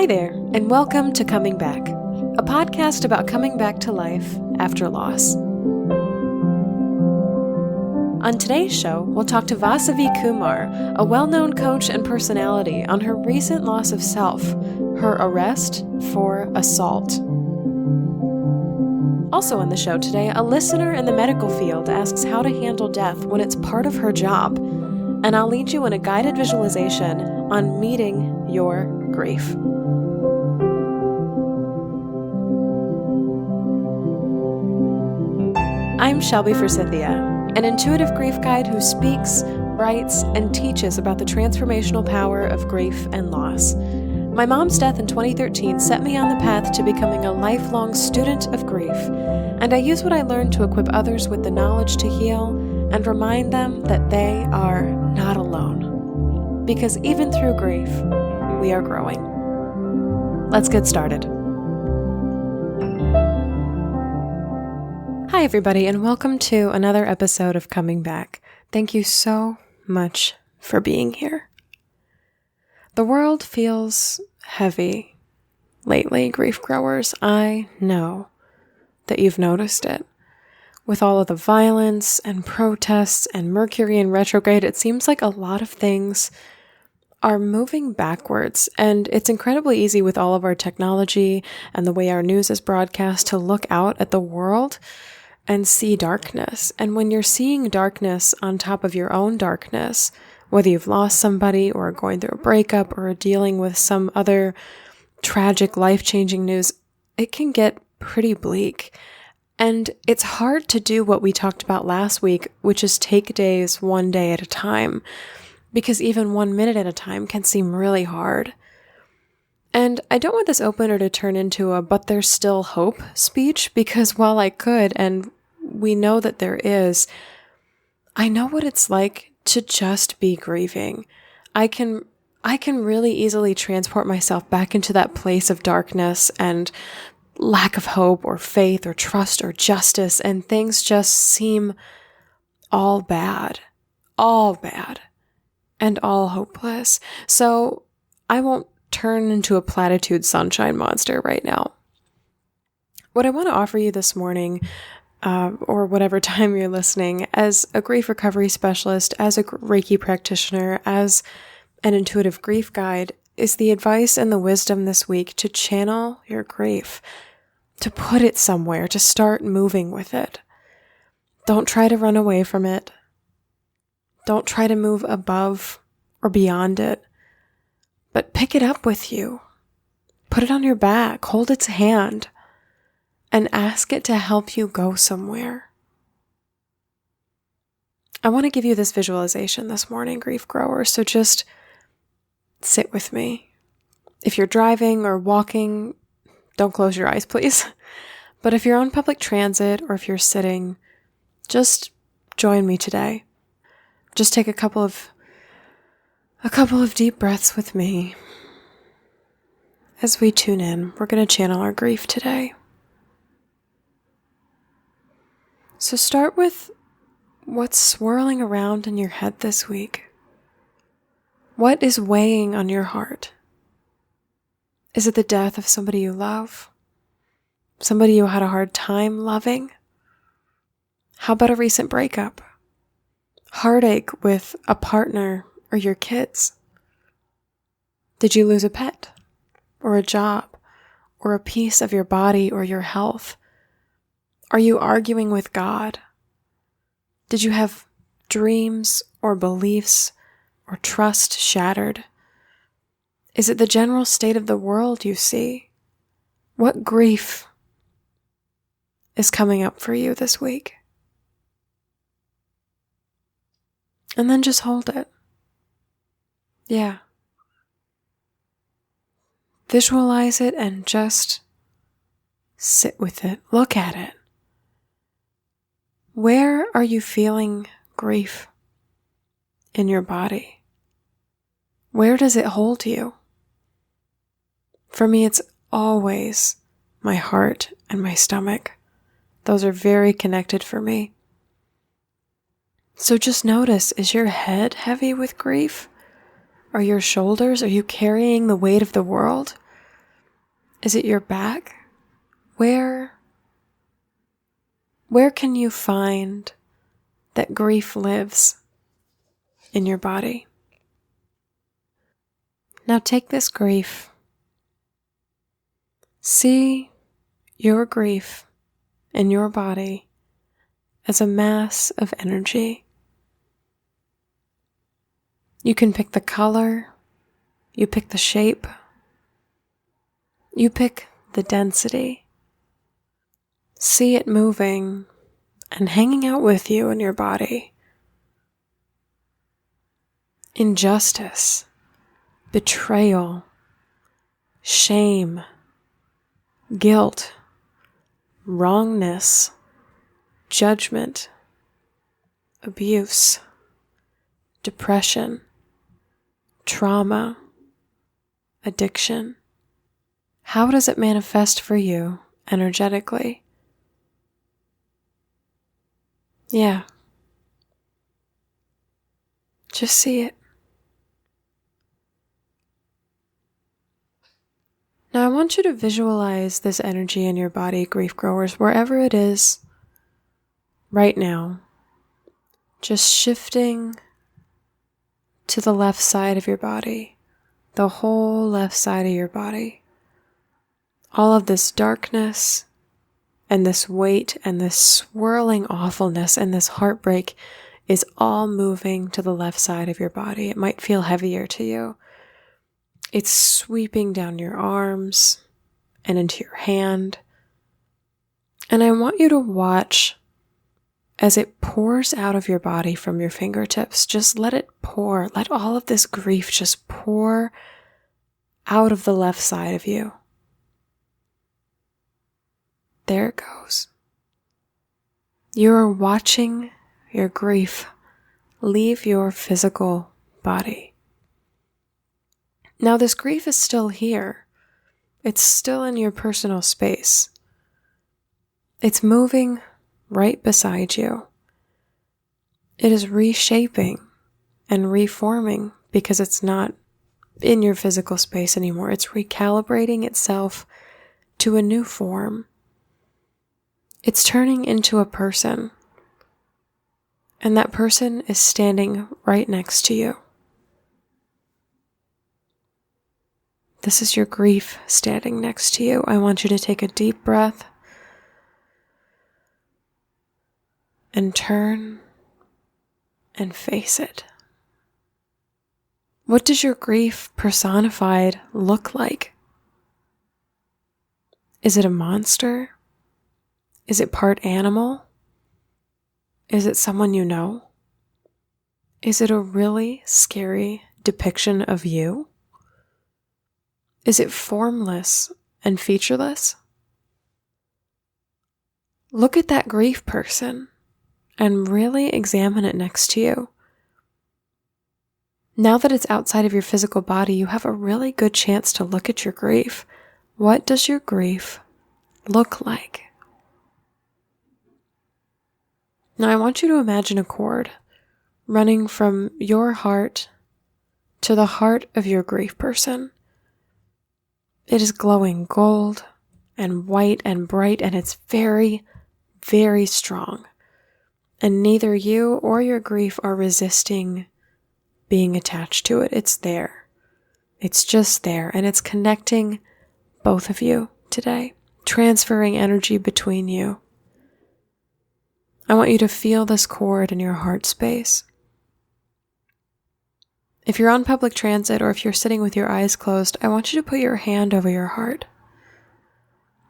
there, and welcome to Coming Back, a podcast about coming back to life after loss. On today's show, we'll talk to Vasavi Kumar, a well-known coach and personality, on her recent loss of self, her arrest for assault. Also on the show today, a listener in the medical field asks how to handle death when it's part of her job, and I'll lead you in a guided visualization on meeting your grief. I'm Shelby Forsythia, an intuitive grief guide who speaks, writes, and teaches about the transformational power of grief and loss. My mom's death in 2013 set me on the path to becoming a lifelong student of grief, and I use what I learned to equip others with the knowledge to heal and remind them that they are not alone. Because even through grief, we are growing. Let's get started. Hi, everybody, and welcome to another episode of Coming Back. Thank you so much for being here. The world feels heavy lately, grief growers. I know that you've noticed it. With all of the violence and protests and Mercury in retrograde, it seems like a lot of things are moving backwards, and it's incredibly easy with all of our technology and the way our news is broadcast to look out at the world and see darkness. And when you're seeing darkness on top of your own darkness, whether you've lost somebody or are going through a breakup or are dealing with some other tragic, life-changing news, it can get pretty bleak. And it's hard to do what we talked about last week, which is take days one day at a time, because even 1 minute at a time can seem really hard. And I don't want this opener to turn into a "but there's still hope" speech, because while I could, and we know that there is, I know what it's like to just be grieving. I can really easily transport myself back into that place of darkness and lack of hope or faith or trust or justice, and things just seem all bad, and all hopeless. So I won't turn into a platitude sunshine monster right now. What I want to offer you this morning, or whatever time you're listening, as a grief recovery specialist, as a Reiki practitioner, as an intuitive grief guide, is the advice and the wisdom this week to channel your grief, to put it somewhere, to start moving with it. Don't try to run away from it. Don't try to move above or beyond it, but pick it up with you. Put it on your back, hold its hand, and ask it to help you go somewhere. I want to give you this visualization this morning, grief grower, so just sit with me. If you're driving or walking, don't close your eyes, please. But if you're on public transit or if you're sitting, just join me today. Just take a couple of deep breaths with me. As we tune in, we're going to channel our grief today. So start with what's swirling around in your head this week. What is weighing on your heart? Is it the death of somebody you love? Somebody you had a hard time loving? How about a recent breakup? Heartache with a partner or your kids? Did you lose a pet or a job or a piece of your body or your health? Are you arguing with God? Did you have dreams or beliefs or trust shattered? Is it the general state of the world you see? What grief is coming up for you this week? And then just hold it. Yeah. Visualize it and just sit with it. Look at it. Where are you feeling grief in your body? Where does it hold you? For me, it's always my heart and my stomach. Those are very connected for me. So just notice, is your head heavy with grief? Are your shoulders, are you carrying the weight of the world? Is it your back? Where can you find that grief lives in your body? Now take this grief. See your grief in your body as a mass of energy. You can pick the color, you pick the shape, you pick the density. See it moving and hanging out with you in your body. Injustice, betrayal, shame, guilt, wrongness, judgment, abuse, depression, trauma, addiction. How does it manifest for you energetically? Yeah. Just see it. Now I want you to visualize this energy in your body, grief growers, wherever it is right now, just shifting to the left side of your body, the whole left side of your body. All of this darkness and this weight and this swirling awfulness and this heartbreak is all moving to the left side of your body. It might feel heavier to you. It's sweeping down your arms and into your hand. And I want you to watch as it pours out of your body from your fingertips. Just let it pour. Let all of this grief just pour out of the left side of you. There it goes. You are watching your grief leave your physical body. Now this grief is still here. It's still in your personal space. It's moving right beside you. It is reshaping and reforming because it's not in your physical space anymore. It's recalibrating itself to a new form. It's turning into a person. And that person is standing right next to you. This is your grief standing next to you. I want you to take a deep breath and turn and face it. What does your grief personified look like? Is it a monster? Is it part animal? Is it someone you know? Is it a really scary depiction of you? Is it formless and featureless? Look at that grief person and really examine it next to you. Now that it's outside of your physical body, you have a really good chance to look at your grief. What does your grief look like? Now I want you to imagine a cord running from your heart to the heart of your grief person. It is glowing gold and white and bright, and it's very, very strong. And neither you or your grief are resisting being attached to it. It's there. It's just there, and it's connecting both of you today, transferring energy between you. I want you to feel this cord in your heart space. If you're on public transit or if you're sitting with your eyes closed, I want you to put your hand over your heart.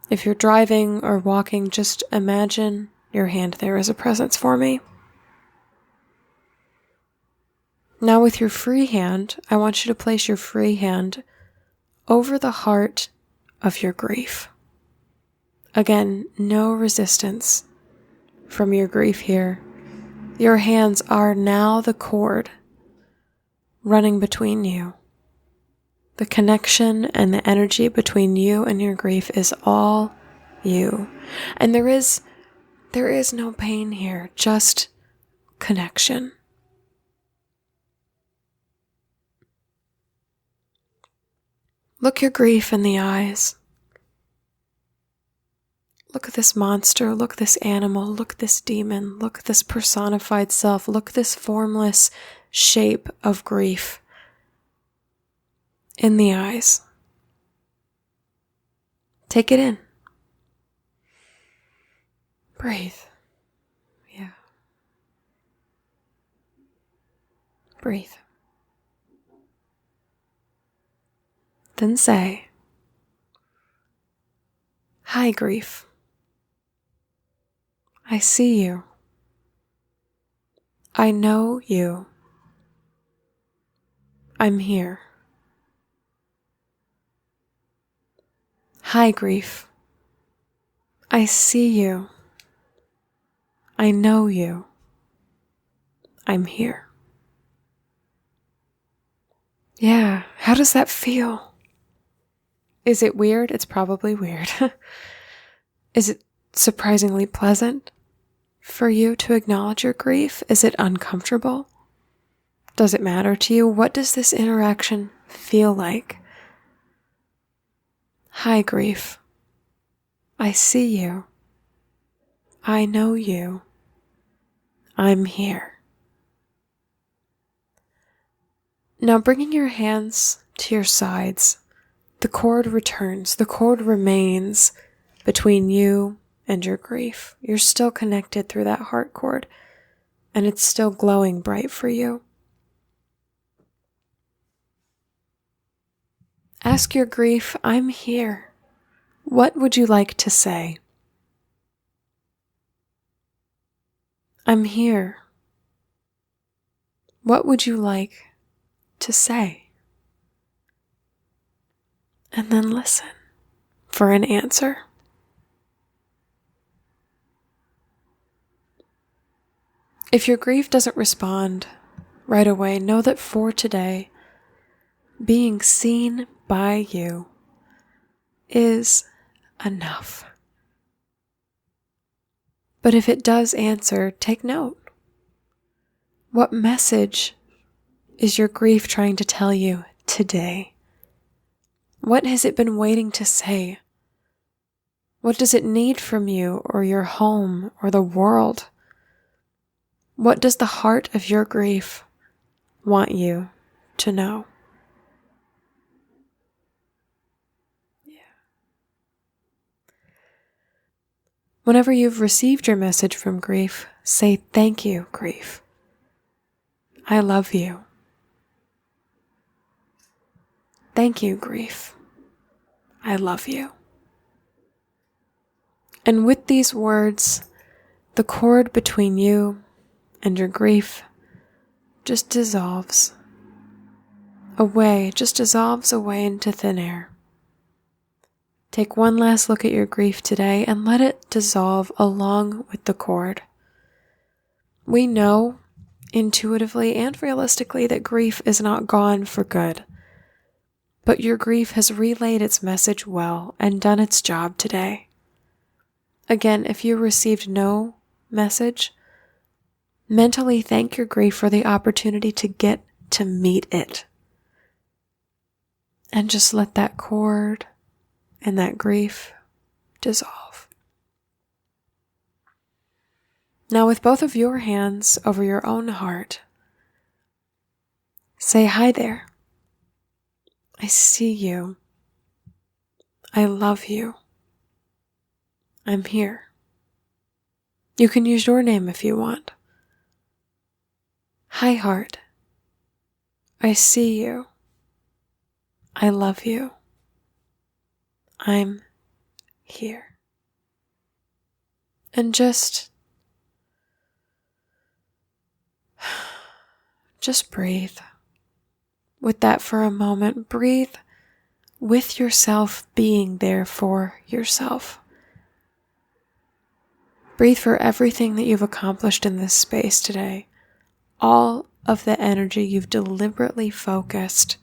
If you're driving or walking, just imagine your hand there as a presence for me. Now with your free hand, I want you to place your free hand over the heart of your grief. Again, no resistance from your grief here. Your hands are now the cord running between you. The connection and the energy between you and your grief is all you. And there is no pain here, just connection. Look your grief in the eyes Look at this monster, look at this animal, look at this demon, look at this personified self, look at this formless shape of grief in the eyes. Take it in. Breathe. Yeah. Breathe. Then say, "Hi, grief. I see you. I know you. I'm here. Hi, grief. I see you. I know you. I'm here." Yeah, how does that feel? Is it weird? It's probably weird. Is it surprisingly pleasant for you to acknowledge your grief? Is it uncomfortable? Does it matter to you? What does this interaction feel like? Hi, grief. I see you. I know you. I'm here. Now bringing your hands to your sides, the cord returns, the cord remains between you and your grief. You're still connected through that heart cord, and it's still glowing bright for you. Ask your grief, "I'm here. What would you like to say?" I'm here. What would you like to say? And then listen for an answer. If your grief doesn't respond right away, know that for today, being seen by you is enough. But if it does answer, take note. What message is your grief trying to tell you today? What has it been waiting to say? What does it need from you or your home or the world? What does the heart of your grief want you to know? Whenever you've received your message from grief, say, "Thank you, grief. I love you. Thank you, grief. I love you." And with these words, the cord between you and your grief just dissolves away, into thin air. Take one last look at your grief today and let it dissolve along with the cord. We know intuitively and realistically that grief is not gone for good, but your grief has relayed its message well and done its job today. Again, if you received no message, mentally thank your grief for the opportunity to get to meet it. And just let that cord and that grief dissolve. Now, with both of your hands over your own heart, say, "Hi there. I see you. I love you. I'm here." You can use your name if you want. "Hi, heart. I see you. I love you. I'm here." And just breathe with that for a moment. Breathe with yourself being there for yourself. Breathe for everything that you've accomplished in this space today. All of the energy you've deliberately focused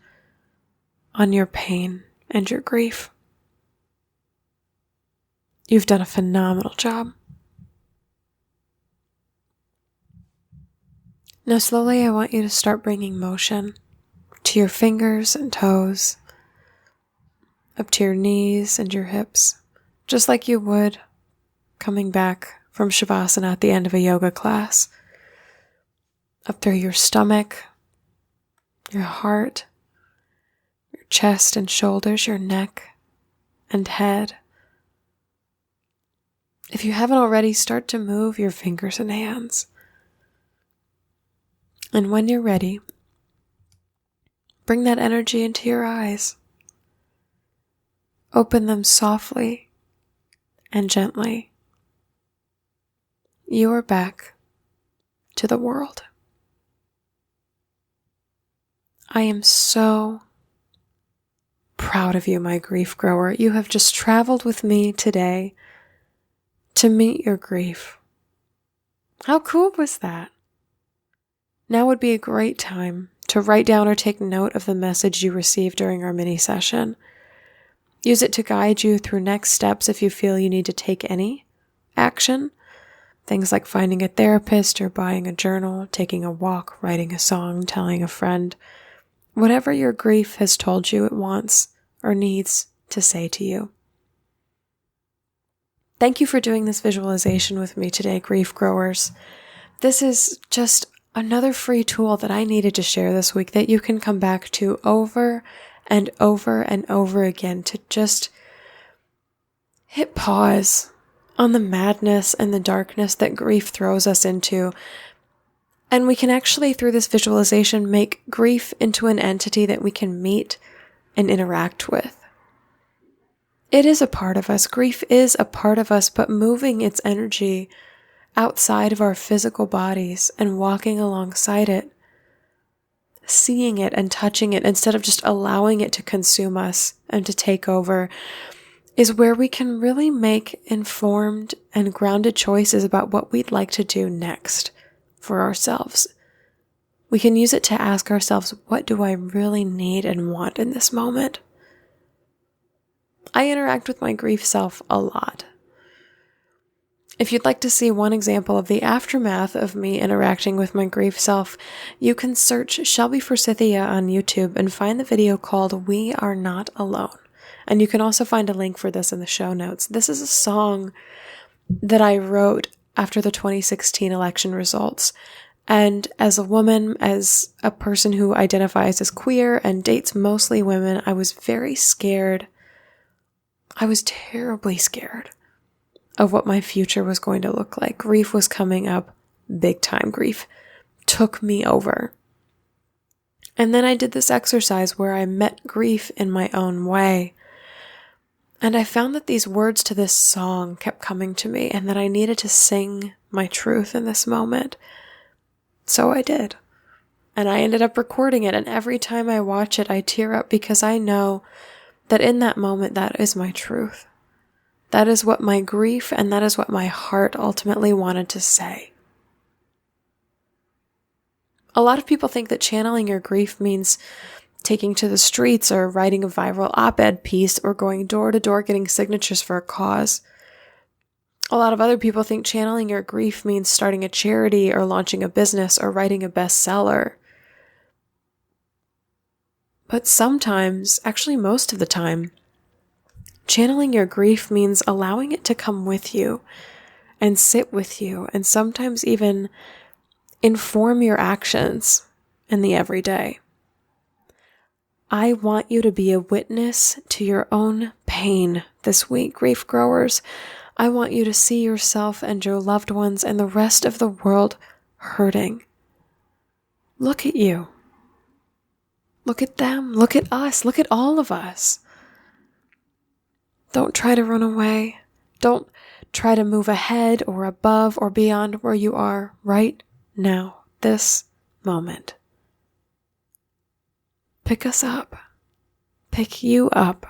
on your pain and your grief. You've done a phenomenal job. Now slowly I want you to start bringing motion to your fingers and toes, up to your knees and your hips, just like you would coming back from Shavasana at the end of a yoga class. Up through your stomach, your heart, your chest and shoulders, your neck and head. If you haven't already, start to move your fingers and hands. And when you're ready, bring that energy into your eyes. Open them softly and gently. You are back to the world. I am so proud of you, my grief grower. You have just traveled with me today to meet your grief. How cool was that? Now would be a great time to write down or take note of the message you received during our mini session. Use it to guide you through next steps if you feel you need to take any action. Things like finding a therapist or buying a journal, taking a walk, writing a song, telling a friend. Whatever your grief has told you it wants or needs to say to you. Thank you for doing this visualization with me today, grief growers. This is just another free tool that I needed to share this week that you can come back to over and over and over again to just hit pause on the madness and the darkness that grief throws us into. And we can actually, through this visualization, make grief into an entity that we can meet and interact with. It is a part of us. Grief is a part of us, but moving its energy outside of our physical bodies and walking alongside it, seeing it and touching it instead of just allowing it to consume us and to take over, is where we can really make informed and grounded choices about what we'd like to do next for ourselves. We can use it to ask ourselves, what do I really need and want in this moment? I interact with my grief self a lot. If you'd like to see one example of the aftermath of me interacting with my grief self, you can search Shelby Forsythia on YouTube and find the video called We Are Not Alone. And you can also find a link for this in the show notes. This is a song that I wrote after the 2016 election results. And as a woman, as a person who identifies as queer and dates mostly women, I was very scared. I was terribly scared of what my future was going to look like. Grief was coming up big time. Grief took me over. And then I did this exercise where I met grief in my own way. And I found that these words to this song kept coming to me and that I needed to sing my truth in this moment. So I did. And I ended up recording it. And every time I watch it, I tear up because I know that in that moment, that is my truth. That is what my grief and that is what my heart ultimately wanted to say. A lot of people think that channeling your grief means taking to the streets or writing a viral op-ed piece or going door to door getting signatures for a cause. A lot of other people think channeling your grief means starting a charity or launching a business or writing a bestseller. But sometimes, actually most of the time, channeling your grief means allowing it to come with you and sit with you and sometimes even inform your actions in the everyday. I want you to be a witness to your own pain this week, grief growers. I want you to see yourself and your loved ones and the rest of the world hurting. Look at you. Look at them. Look at us. Look at all of us. Don't try to run away. Don't try to move ahead or above or beyond where you are right now, this moment. Pick us up. Pick you up.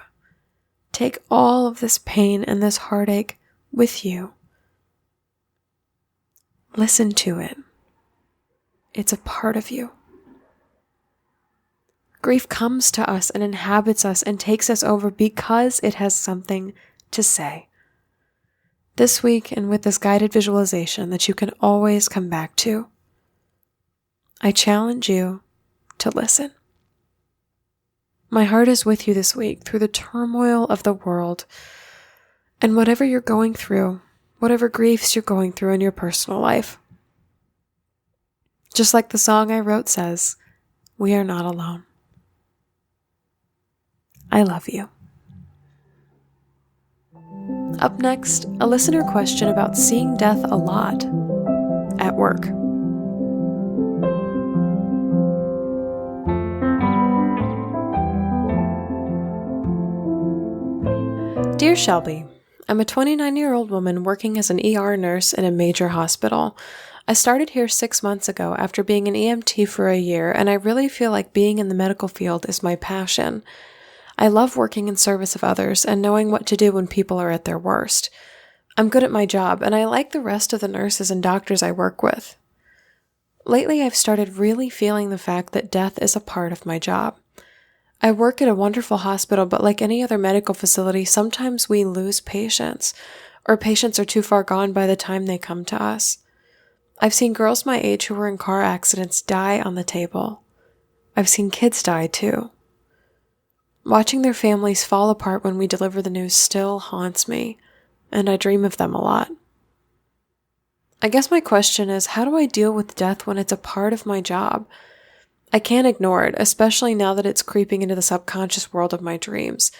Take all of this pain and this heartache with you. Listen to it. It's a part of you. Grief comes to us and inhabits us and takes us over because it has something to say. This week, and with this guided visualization that you can always come back to, I challenge you to listen. My heart is with you this week through the turmoil of the world, and whatever you're going through, whatever griefs you're going through in your personal life. Just like the song I wrote says, we are not alone. I love you. Up next, a listener question about seeing death a lot at work. Dear Shelby, I'm a 29-year-old woman working as an ER nurse in a major hospital. I started here 6 months ago after being an EMT for a year, and I really feel like being in the medical field is my passion. I love working in service of others and knowing what to do when people are at their worst. I'm good at my job, and I like the rest of the nurses and doctors I work with. Lately, I've started really feeling the fact that death is a part of my job. I work at a wonderful hospital, but like any other medical facility, sometimes we lose patients, or patients are too far gone by the time they come to us. I've seen girls my age who were in car accidents die on the table. I've seen kids die too. Watching their families fall apart when we deliver the news still haunts me, and I dream of them a lot. I guess my question is, how do I deal with death when it's a part of my job? I can't ignore it, especially now that it's creeping into the subconscious world of my dreams.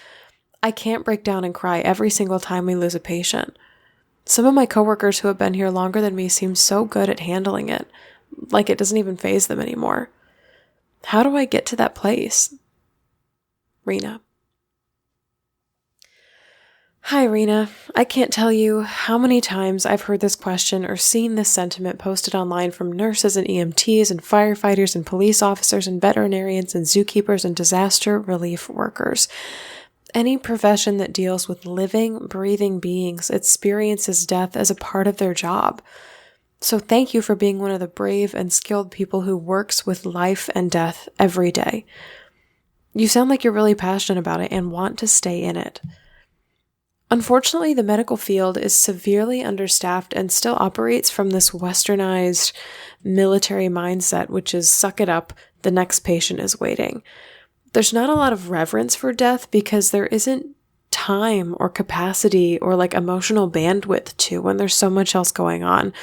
I can't break down and cry every single time we lose a patient. Some of my coworkers who have been here longer than me seem so good at handling it, like it doesn't even faze them anymore. How do I get to that place? Rena. Hi, Rena. I can't tell you how many times I've heard this question or seen this sentiment posted online from nurses and EMTs and firefighters and police officers and veterinarians and zookeepers and disaster relief workers. Any profession that deals with living, breathing beings experiences death as a part of their job. So thank you for being one of the brave and skilled people who works with life and death every day. You sound like you're really passionate about it and want to stay in it. Unfortunately, the medical field is severely understaffed and still operates from this westernized military mindset, which is suck it up, the next patient is waiting. There's not a lot of reverence for death because there isn't time or capacity or like emotional bandwidth to when there's so much else going on.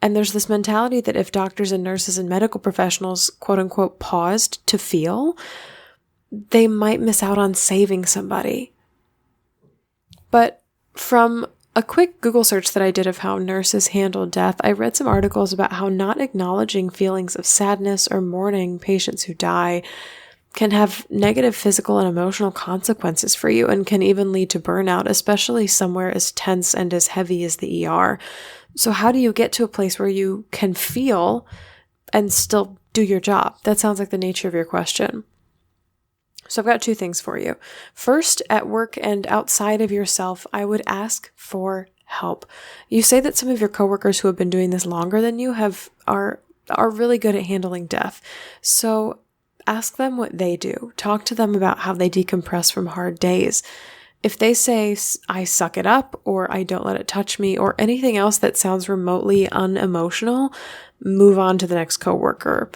And there's this mentality that if doctors and nurses and medical professionals, quote unquote, paused to feel, they might miss out on saving somebody. But from a quick Google search that I did of how nurses handle death, I read some articles about how not acknowledging feelings of sadness or mourning patients who die can have negative physical and emotional consequences for you and can even lead to burnout, especially somewhere as tense and as heavy as the ER. So how do you get to a place where you can feel and still do your job? That sounds like the nature of your question. So I've got 2 things for you. First, at work and outside of yourself, I would ask for help. You say that some of your coworkers who have been doing this longer than you are really good at handling death. So ask them what they do. Talk to them about how they decompress from hard days. If they say, I suck it up, or I don't let it touch me, or anything else that sounds remotely unemotional, move on to the next coworker.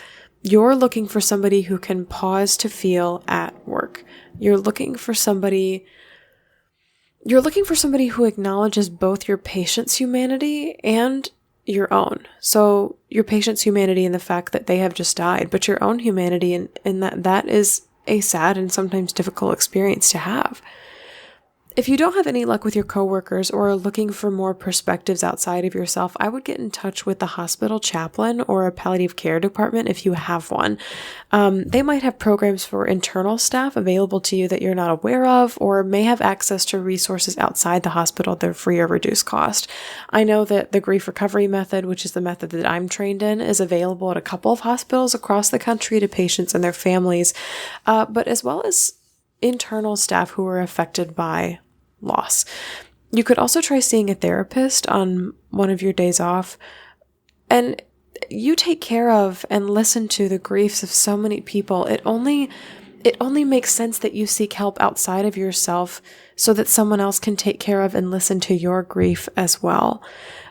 You're looking for somebody who can pause to feel at work. You're looking for somebody who acknowledges both your patient's humanity and your own. So your patient's humanity in the fact that they have just died, but your own humanity in that is a sad and sometimes difficult experience to have. If you don't have any luck with your coworkers or are looking for more perspectives outside of yourself, I would get in touch with the hospital chaplain or a palliative care department if you have one. They might have programs for internal staff available to you that you're not aware of, or may have access to resources outside the hospital that are free or reduced cost. I know that the grief recovery method, which is the method that I'm trained in, is available at a couple of hospitals across the country to patients and their families, but as well as internal staff who are affected by loss. You could also try seeing a therapist on one of your days off, and you take care of and listen to the griefs of so many people. It only makes sense that you seek help outside of yourself so that someone else can take care of and listen to your grief as well.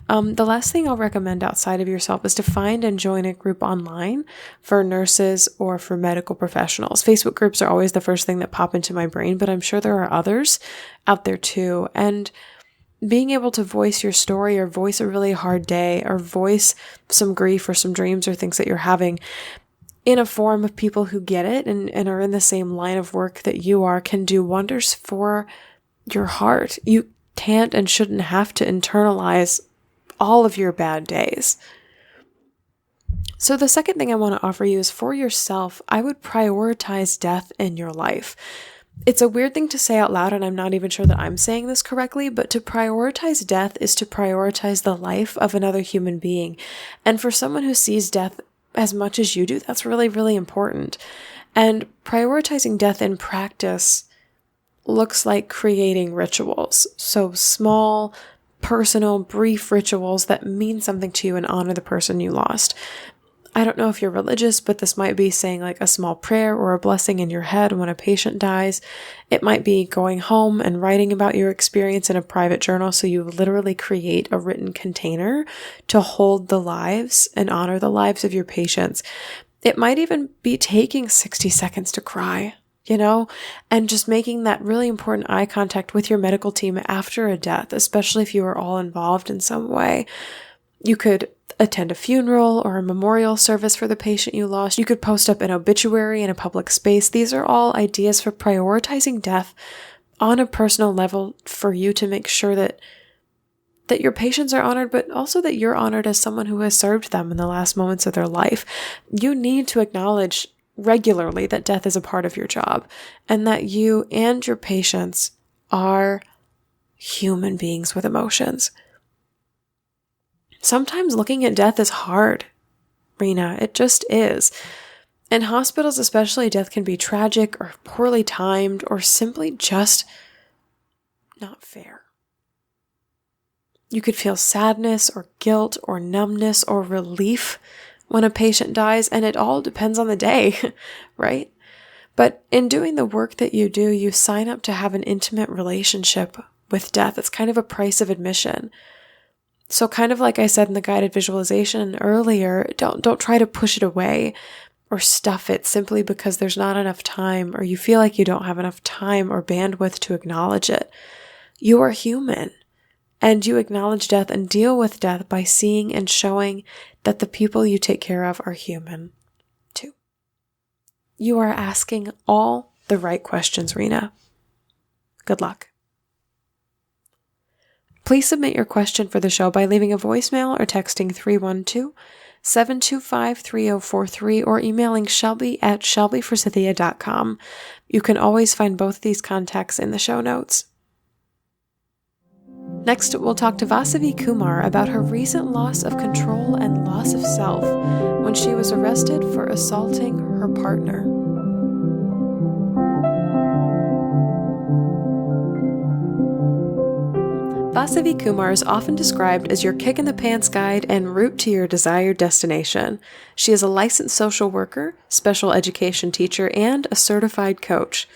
The last thing I'll recommend outside of yourself is to find and join a group online for nurses or for medical professionals. Facebook groups are always the first thing that pop into my brain, but I'm sure there are others out there too. And being able to voice your story or voice a really hard day or voice some grief or some dreams or things that you're having in a forum of people who get it and are in the same line of work that you are can do wonders for your heart. You can't and shouldn't have to internalize all of your bad days. So the second thing I want to offer you is for yourself, I would prioritize death in your life. It's a weird thing to say out loud, and I'm not even sure that I'm saying this correctly, but to prioritize death is to prioritize the life of another human being. And for someone who sees death as much as you do, that's really, really important. And prioritizing death in practice looks like creating rituals. So small, personal, brief rituals that mean something to you and honor the person you lost. I don't know if you're religious, but this might be saying like a small prayer or a blessing in your head when a patient dies. It might be going home and writing about your experience in a private journal, so you literally create a written container to hold the lives and honor the lives of your patients. It might even be taking 60 seconds to cry, and just making that really important eye contact with your medical team after a death, especially if you are all involved in some way. You could attend a funeral or a memorial service for the patient you lost. You could post up an obituary in a public space. These are all ideas for prioritizing death on a personal level for you to make sure that your patients are honored, but also that you're honored as someone who has served them in the last moments of their life. You need to acknowledge regularly that death is a part of your job and that you and your patients are human beings with emotions. Sometimes looking at death is hard, Rena. It just is. In hospitals especially, death can be tragic or poorly timed or simply just not fair. You could feel sadness or guilt or numbness or relief when a patient dies, and it all depends on the day, right? But in doing the work that you do, you sign up to have an intimate relationship with death. It's kind of a price of admission. So kind of like I said in the guided visualization earlier, don't try to push it away or stuff it simply because there's not enough time or you feel like you don't have enough time or bandwidth to acknowledge it. You are human, and you acknowledge death and deal with death by seeing and showing that the people you take care of are human too. You are asking all the right questions, Rena. Good luck. Please submit your question for the show by leaving a voicemail or texting 312-725-3043 or emailing shelby@shelbyforsythia.com. You can always find both these contacts in the show notes. Next, we'll talk to Vasavi Kumar about her recent loss of control and loss of self when she was arrested for assaulting her partner. Vasavi Kumar is often described as your kick-in-the-pants guide and route to your desired destination. She is a licensed social worker, special education teacher, and a certified coach.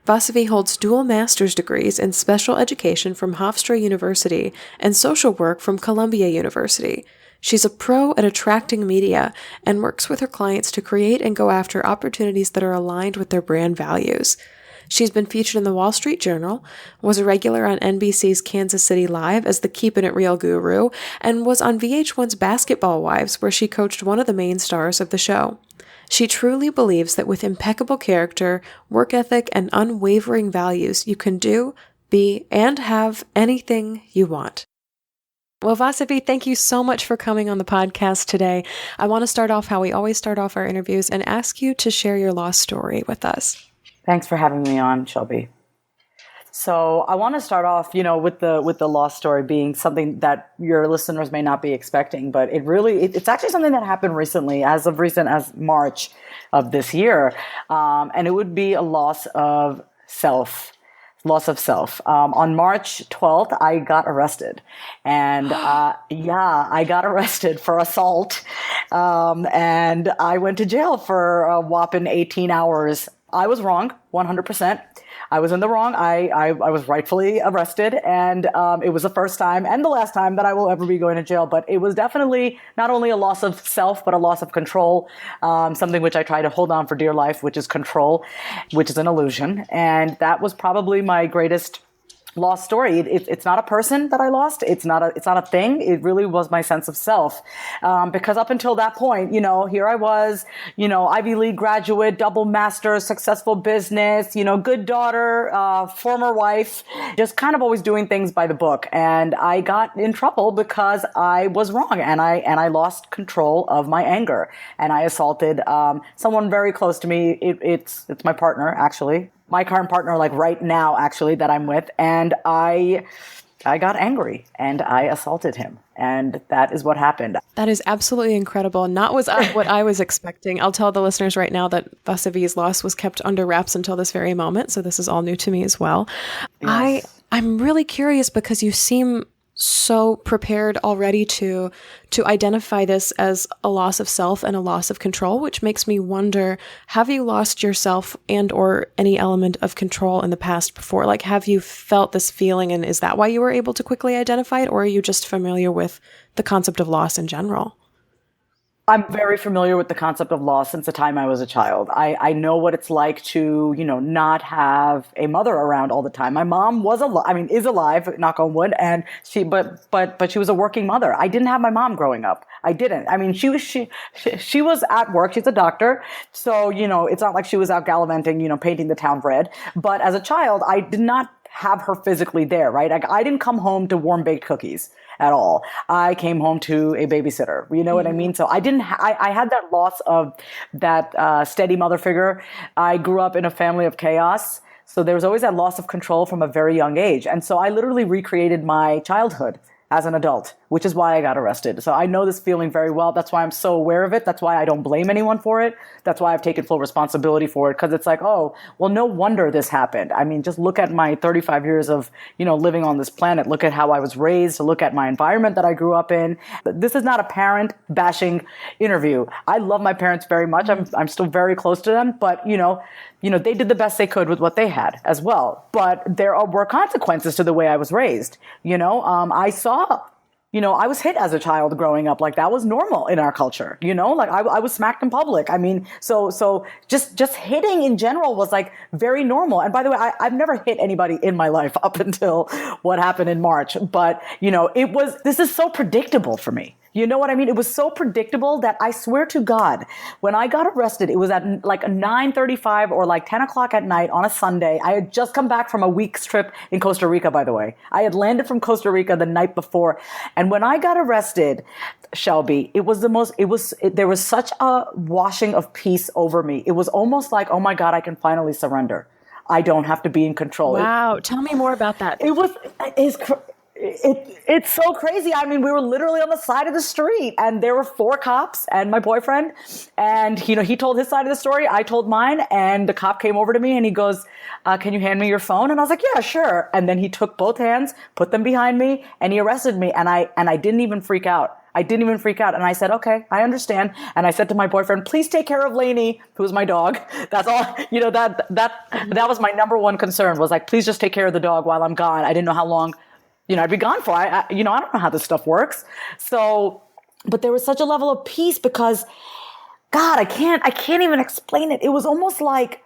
Vasavi holds dual master's degrees in special education from Hofstra University and social work from Columbia University. She's a pro at attracting media and works with her clients to create and go after opportunities that are aligned with their brand values. She's been featured in the Wall Street Journal, was a regular on NBC's Kansas City Live as the Keepin' It Real guru, and was on VH1's Basketball Wives, where she coached one of the main stars of the show. She truly believes that with impeccable character, work ethic, and unwavering values, you can do, be, and have anything you want. Well, Vasavi, thank you so much for coming on the podcast today. I want to start off how we always start off our interviews and ask you to share your lost story with us. Thanks for having me on, Shelby. So I want to start off, with the lost story being something that your listeners may not be expecting, but it's actually something that happened recently, as March of this year, and it would be a loss of self. On March 12th, I got arrested, and I got arrested for assault, and I went to jail for a whopping 18 hours. I was wrong, 100%. I was in the wrong. I was rightfully arrested, and it was the first time and the last time that I will ever be going to jail. But it was definitely not only a loss of self, but a loss of control, something which I try to hold on for dear life, which is control, which is an illusion. And that was probably my greatest lost story. It's not a person that I lost. It's not a thing. It really was my sense of self. Because up until that point, here I was, Ivy League graduate, double master, successful business, good daughter, former wife, just kind of always doing things by the book. And I got in trouble because I was wrong, and I lost control of my anger, and I assaulted someone very close to me. It's my partner, actually. My current partner, like right now, actually, that I'm with. And I got angry and I assaulted him. And that is what happened. That is absolutely incredible. Not what I was expecting. I'll tell the listeners right now that Vasavi's loss was kept under wraps until this very moment. So this is all new to me as well. Yes. I'm really curious because you seem so prepared already to identify this as a loss of self and a loss of control, which makes me wonder, have you lost yourself and or any element of control in the past before? Like, have you felt this feeling, and is that why you were able to quickly identify it, or are you just familiar with the concept of loss in general? I'm very familiar with the concept of loss since the time I was a child. I know what it's like to, not have a mother around all the time. My mom is alive, knock on wood, and but she was a working mother. I didn't have my mom growing up. I didn't. I mean, she was at work. She's a doctor. So, it's not like she was out gallivanting, painting the town red. But as a child, I did not have her physically there, right? I didn't come home to warm baked cookies at all. I came home to a babysitter. You know what I mean? So I didn't. I had that loss of that steady mother figure. I grew up in a family of chaos, so there was always that loss of control from a very young age, and so I literally recreated my childhood as an adult, which is why I got arrested. So I know this feeling very well. That's why I'm so aware of it. That's why I don't blame anyone for it. That's why I've taken full responsibility for it. Because it's like, oh, well, no wonder this happened. I mean, just look at my 35 years of, living on this planet. Look at how I was raised. Look at my environment that I grew up in. This is not a parent bashing interview. I love my parents very much. I'm still very close to them. But, they did the best they could with what they had as well. But there were consequences to the way I was raised. I saw, I was hit as a child growing up. Like, that was normal in our culture. Like I was smacked in public. I mean, so just hitting in general was like very normal. And by the way, I've never hit anybody in my life up until what happened in March. But, this is so predictable for me. You know what I mean? It was so predictable that I swear to God, when I got arrested, it was at like 9:35 or like 10 o'clock at night on a Sunday. I had just come back from a week's trip in Costa Rica, by the way. I had landed from Costa Rica the night before. And when I got arrested, Shelby, there was such a washing of peace over me. It was almost like, oh my God, I can finally surrender. I don't have to be in control. Wow. Tell me more about that. It's so crazy. I mean, we were literally on the side of the street and there were 4 cops and my boyfriend, and he told his side of the story. I told mine, and the cop came over to me and he goes, can you hand me your phone? And I was like, yeah, sure. And then he took both hands, put them behind me, and he arrested me. And I didn't even freak out. And I said, okay, I understand. And I said to my boyfriend, please take care of Lainey, who's my dog. That's all, that was my number one concern, was like, please just take care of the dog while I'm gone. I didn't know how long I'd be gone for. I don't know how this stuff works. So, but there was such a level of peace because, God, I can't even explain it. It was almost like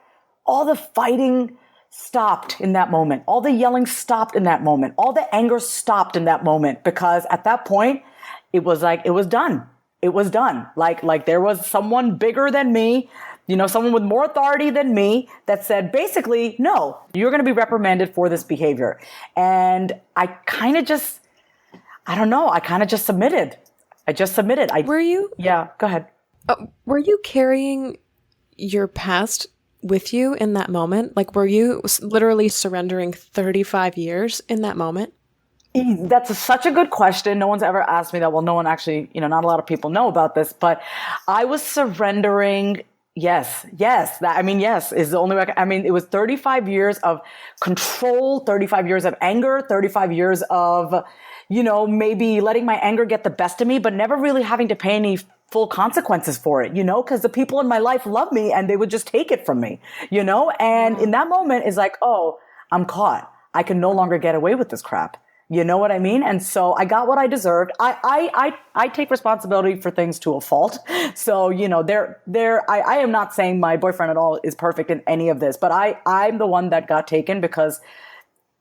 all the fighting stopped in that moment. All the yelling stopped in that moment. All the anger stopped in that moment, because at that point, it was like, it was done. It was done. Like there was someone bigger than me, someone with more authority than me that said, basically, no, you're going to be reprimanded for this behavior. And I kind of just submitted. Were you? Yeah, go ahead. Were you carrying your past with you in that moment? Like, were you literally surrendering 35 years in that moment? That's such a good question. No one's ever asked me that. Well, no one actually, not a lot of people know about this, but I was surrendering. Yes. Yes is the only way. It was 35 years of control, 35 years of anger, 35 years of, maybe letting my anger get the best of me, but never really having to pay any full consequences for it, because the people in my life love me and they would just take it from me, and in that moment is like, oh, I'm caught. I can no longer get away with this crap. You know what I mean? And so I got what I deserved. I take responsibility for things to a fault. So, I am not saying my boyfriend at all is perfect in any of this, but I'm the one that got taken because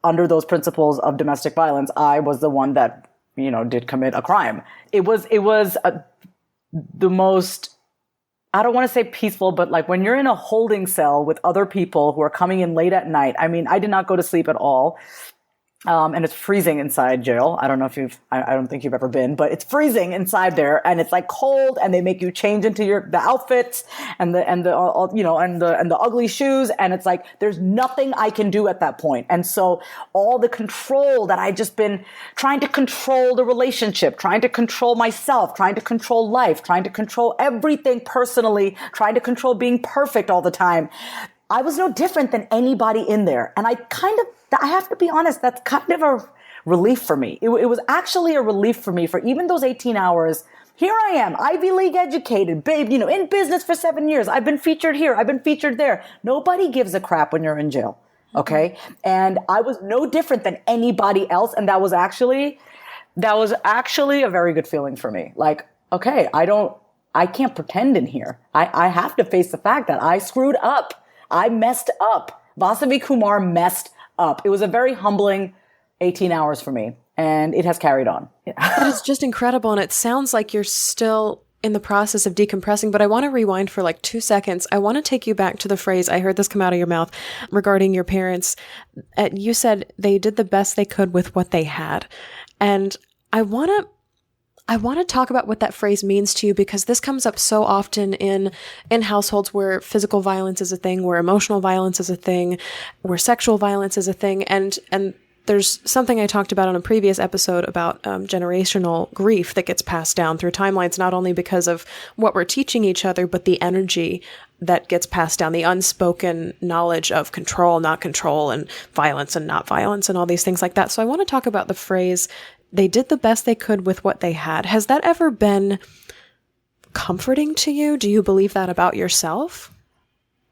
under those principles of domestic violence, I was the one that, did commit a crime. It was the most, I don't want to say peaceful, but like when you're in a holding cell with other people who are coming in late at night. I mean, I did not go to sleep at all. And it's freezing inside jail. I don't know if I don't think you've ever been, but it's freezing inside there, and it's like cold, and they make you change into the outfits and the ugly shoes. And it's like, there's nothing I can do at that point. And so all the control that I just been trying to control the relationship, trying to control myself, trying to control life, trying to control everything personally, trying to control being perfect all the time. I was no different than anybody in there. And I have to be honest, that's kind of a relief for me. It was actually a relief for me for even those 18 hours. Here I am, Ivy League educated, babe, in business for 7 years. I've been featured here. I've been featured there. Nobody gives a crap when you're in jail. Okay. And I was no different than anybody else. And that was actually a very good feeling for me. Like, okay, I can't pretend in here. I have to face the fact that I screwed up. I messed up. Vasavi Kumar messed up. It was a very humbling 18 hours for me, and it has carried on. That is just incredible, and it sounds like you're still in the process of decompressing, but I want to rewind for like 2 seconds. I want to take you back to the phrase, I heard this come out of your mouth, regarding your parents. You said they did the best they could with what they had. And I want to talk about what that phrase means to you, because this comes up so often in households where physical violence is a thing, where emotional violence is a thing, where sexual violence is a thing. And there's something I talked about on a previous episode about generational grief that gets passed down through timelines, not only because of what we're teaching each other, but the energy that gets passed down, the unspoken knowledge of control, not control, and violence and not violence, and all these things like that. So I want to talk about the phrase, they did the best they could with what they had. Has that ever been comforting to you? Do you believe that about yourself?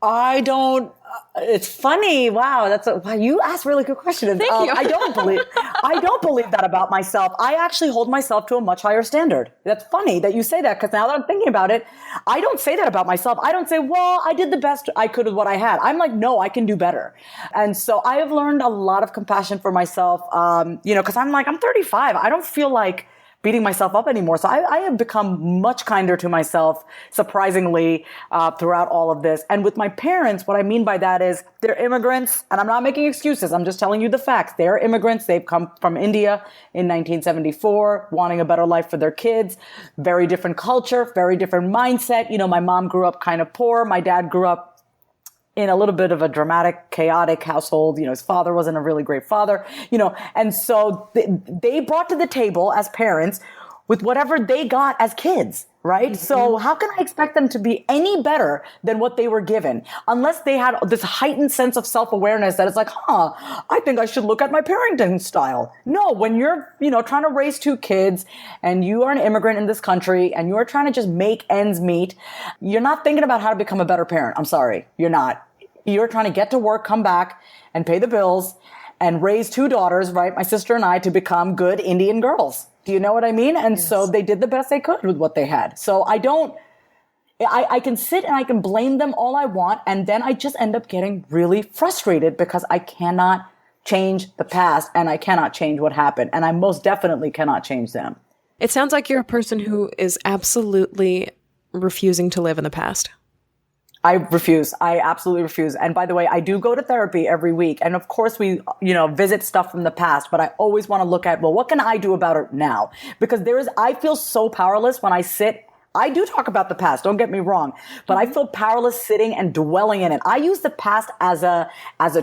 I don't. It's funny. Wow, you asked really good questions. Thank you. I don't believe that about myself. I actually hold myself to a much higher standard. That's funny that you say that, because now that I'm thinking about it, I don't say that about myself. I don't say, well, I did the best I could with what I had. I'm like, no, I can do better. And so I have learned a lot of compassion for myself, because I'm 35. I don't feel like beating myself up anymore. So I have become much kinder to myself, surprisingly, throughout all of this. And with my parents, what I mean by that is they're immigrants, and I'm not making excuses. I'm just telling you the facts. They're immigrants. They've come from India in 1974, wanting a better life for their kids. Very different culture, very different mindset. My mom grew up kind of poor. My dad grew up in a little bit of a dramatic, chaotic household. His father wasn't a really great father, and so they brought to the table as parents with whatever they got as kids, right? Mm-hmm. So how can I expect them to be any better than what they were given, unless they had this heightened sense of self-awareness that it's like, I think I should look at my parenting style. No, when you're, trying to raise 2 kids and you are an immigrant in this country and you're trying to just make ends meet, you're not thinking about how to become a better parent. I'm sorry. You're not. You're trying to get to work, come back and pay the bills and raise 2 daughters, right? My sister and I, to become good Indian girls. Do you know what I mean? And yes. So they did the best they could with what they had. So I can sit and I can blame them all I want. And then I just end up getting really frustrated because I cannot change the past and I cannot change what happened. And I most definitely cannot change them. It sounds like you're a person who is absolutely refusing to live in the past. I refuse. I absolutely refuse. And by the way, I do go to therapy every week. And of course we, visit stuff from the past, but I always want to look at, well, what can I do about it now? Because I feel so powerless when I sit. I do talk about the past, don't get me wrong, but I feel powerless sitting and dwelling in it. I use the past as a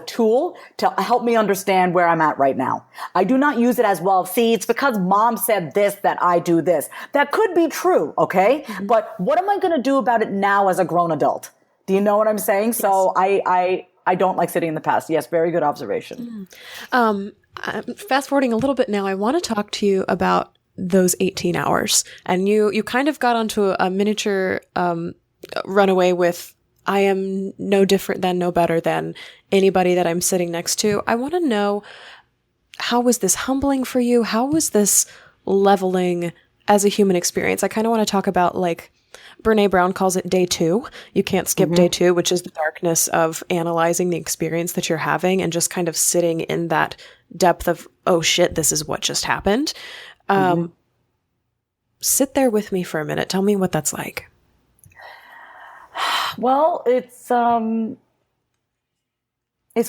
tool to help me understand where I'm at right now. I do not use it as, well, see, it's because mom said this that I do this. That could be true, okay? Mm-hmm. But what am I going to do about it now as a grown adult? Do you know what I'm saying? Yes. So I don't like sitting in the past. Yes, very good observation. Fast forwarding a little bit now, I want to talk to you about those 18 hours. And you kind of got onto a miniature runaway with, I am no different than, no better than anybody that I'm sitting next to. I want to know, how was this humbling for you? How was this leveling as a human experience? I kind of want to talk about like Brene Brown calls it day 2. You can't skip day 2, which is the darkness of analyzing the experience that you're having and just kind of sitting in that depth of, oh shit, this is what just happened. Sit there with me for a minute. Tell me what that's like. Well, it's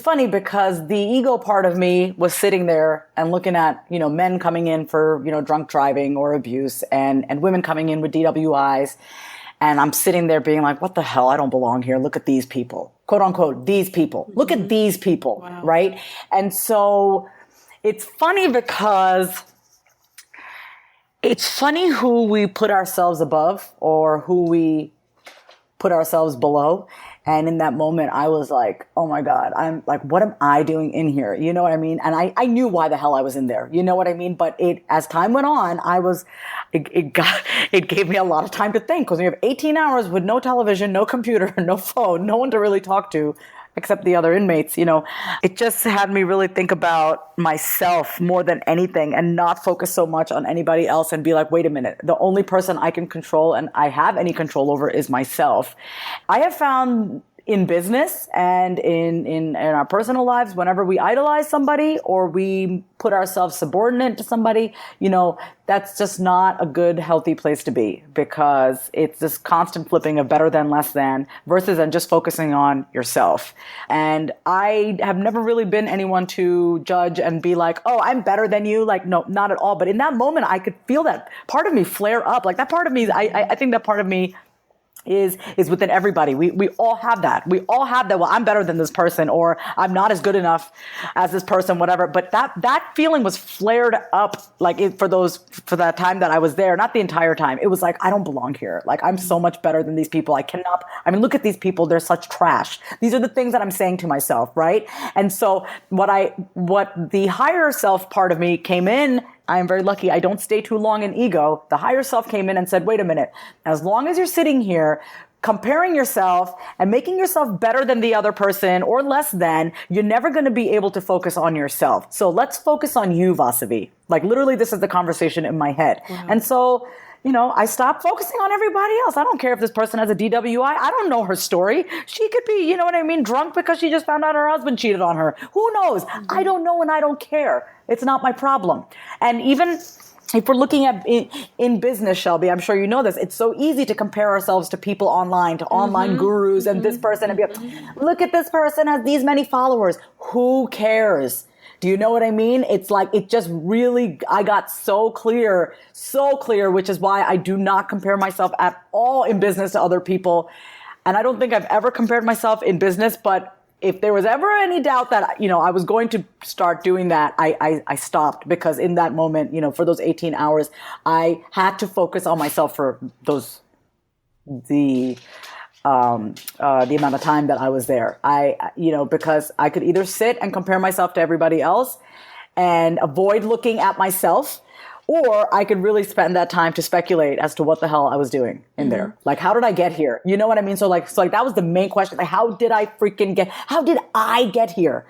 funny because the ego part of me was sitting there and looking at, men coming in for, drunk driving or abuse and women coming in with DWIs. And I'm sitting there being like, what the hell? I don't belong here. Look at these people, quote unquote, these people. Look at these people. Wow. Right. And so it's funny because it's funny who we put ourselves above or who we put ourselves below. And in that moment, I was like, oh my God, I'm like, what am I doing in here? You know what I mean? And I knew why the hell I was in there. You know what I mean? But as time went on, it gave me a lot of time to think, because we have 18 hours with no television, no computer, no phone, no one to really talk to except the other inmates. It just had me really think about myself more than anything and not focus so much on anybody else and be like, wait a minute, the only person I can control and I have any control over is myself. I have found in business and in our personal lives, whenever we idolize somebody or we put ourselves subordinate to somebody, that's just not a good, healthy place to be, because it's this constant flipping of better than, less than, versus than just focusing on yourself. And I have never really been anyone to judge and be like, oh, I'm better than you. Like, no, not at all. But in that moment, I could feel that part of me flare up. Like that part of me, I think that part of me is within everybody. We all have that. We all have that. Well, I'm better than this person, or I'm not as good enough as this person, whatever. But that feeling was flared up for that time that I was there. Not the entire time. It was like, I don't belong here. Like, I'm so much better than these people. Look at these people. They're such trash. These are the things that I'm saying to myself. Right. And so what the higher self part of me came in, I am very lucky. I don't stay too long in ego. The higher self came in and said, wait a minute, as long as you're sitting here comparing yourself and making yourself better than the other person or less than, you're never going to be able to focus on yourself. So let's focus on you, Vasavi. Like literally, this is the conversation in my head. Wow. And so, I stopped focusing on everybody else. I don't care if this person has a DWI. I don't know her story. She could be, drunk because she just found out her husband cheated on her. Who knows? Mm-hmm. I don't know and I don't care. It's not my problem. And even if we're looking at in business, Shelby, I'm sure you know this, it's so easy to compare ourselves to people online, to online gurus and this person, and be like, look at this person has these many followers. Who cares? Do you know what I mean? It's like, it just really, I got so clear, which is why I do not compare myself at all in business to other people. And I don't think I've ever compared myself in business, but if there was ever any doubt that, I was going to start doing that, I stopped, because in that moment, for those 18 hours, I had to focus on myself for the amount of time that I was there. Because I could either sit and compare myself to everybody else and avoid looking at myself, or I could really spend that time to speculate as to what the hell I was doing in there. Like, how did I get here? You know what I mean? So that was the main question. Like, how did I get here?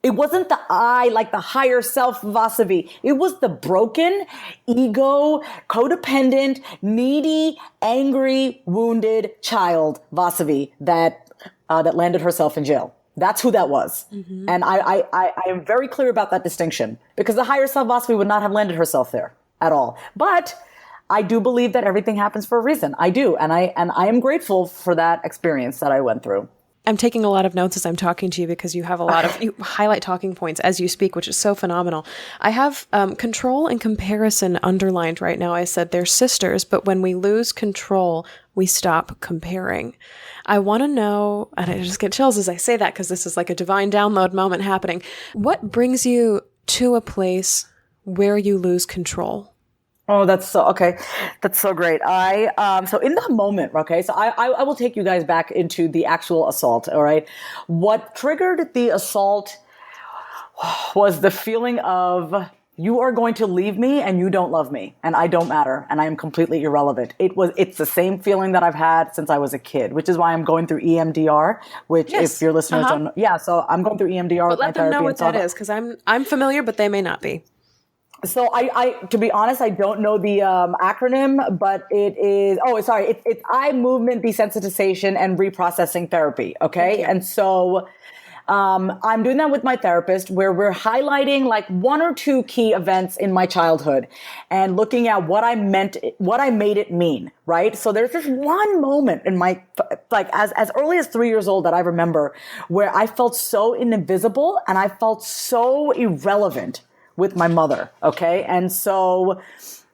It wasn't the I, like the higher self Vasavi. It was the broken, ego, codependent, needy, angry, wounded child Vasavi that landed herself in jail. That's who that was. Mm-hmm. And I am very clear about that distinction, because the higher self Vasavi would not have landed herself there at all. But I do believe that everything happens for a reason. I do. And I am grateful for that experience that I went through. I'm taking a lot of notes as I'm talking to you, because you have you highlight talking points as you speak, which is so phenomenal. I have control and comparison underlined right now. I said they're sisters, but when we lose control, we stop comparing. I want to know, and I just get chills as I say that, because this is like a divine download moment happening. What brings you to a place where you lose control? Oh, that's so, okay. That's so great. So in that moment, okay, so I will take you guys back into the actual assault, all right? What triggered the assault was the feeling of, you are going to leave me and you don't love me and I don't matter and I am completely irrelevant. It's the same feeling that I've had since I was a kid, which is why I'm going through EMDR, which if your listeners don't know, so I'm going through EMDR with my therapy. But let them know what that is, because I'm familiar, but they may not be. So to be honest, I don't know the acronym, but it is, it's eye movement desensitization and reprocessing therapy. Okay. And so, I'm doing that with my therapist where we're highlighting like one or two key events in my childhood and looking at what I made it mean. Right. So there's this one moment in my, like as early as 3 years old that I remember where I felt so invisible and I felt so irrelevant with my mother. Okay. And so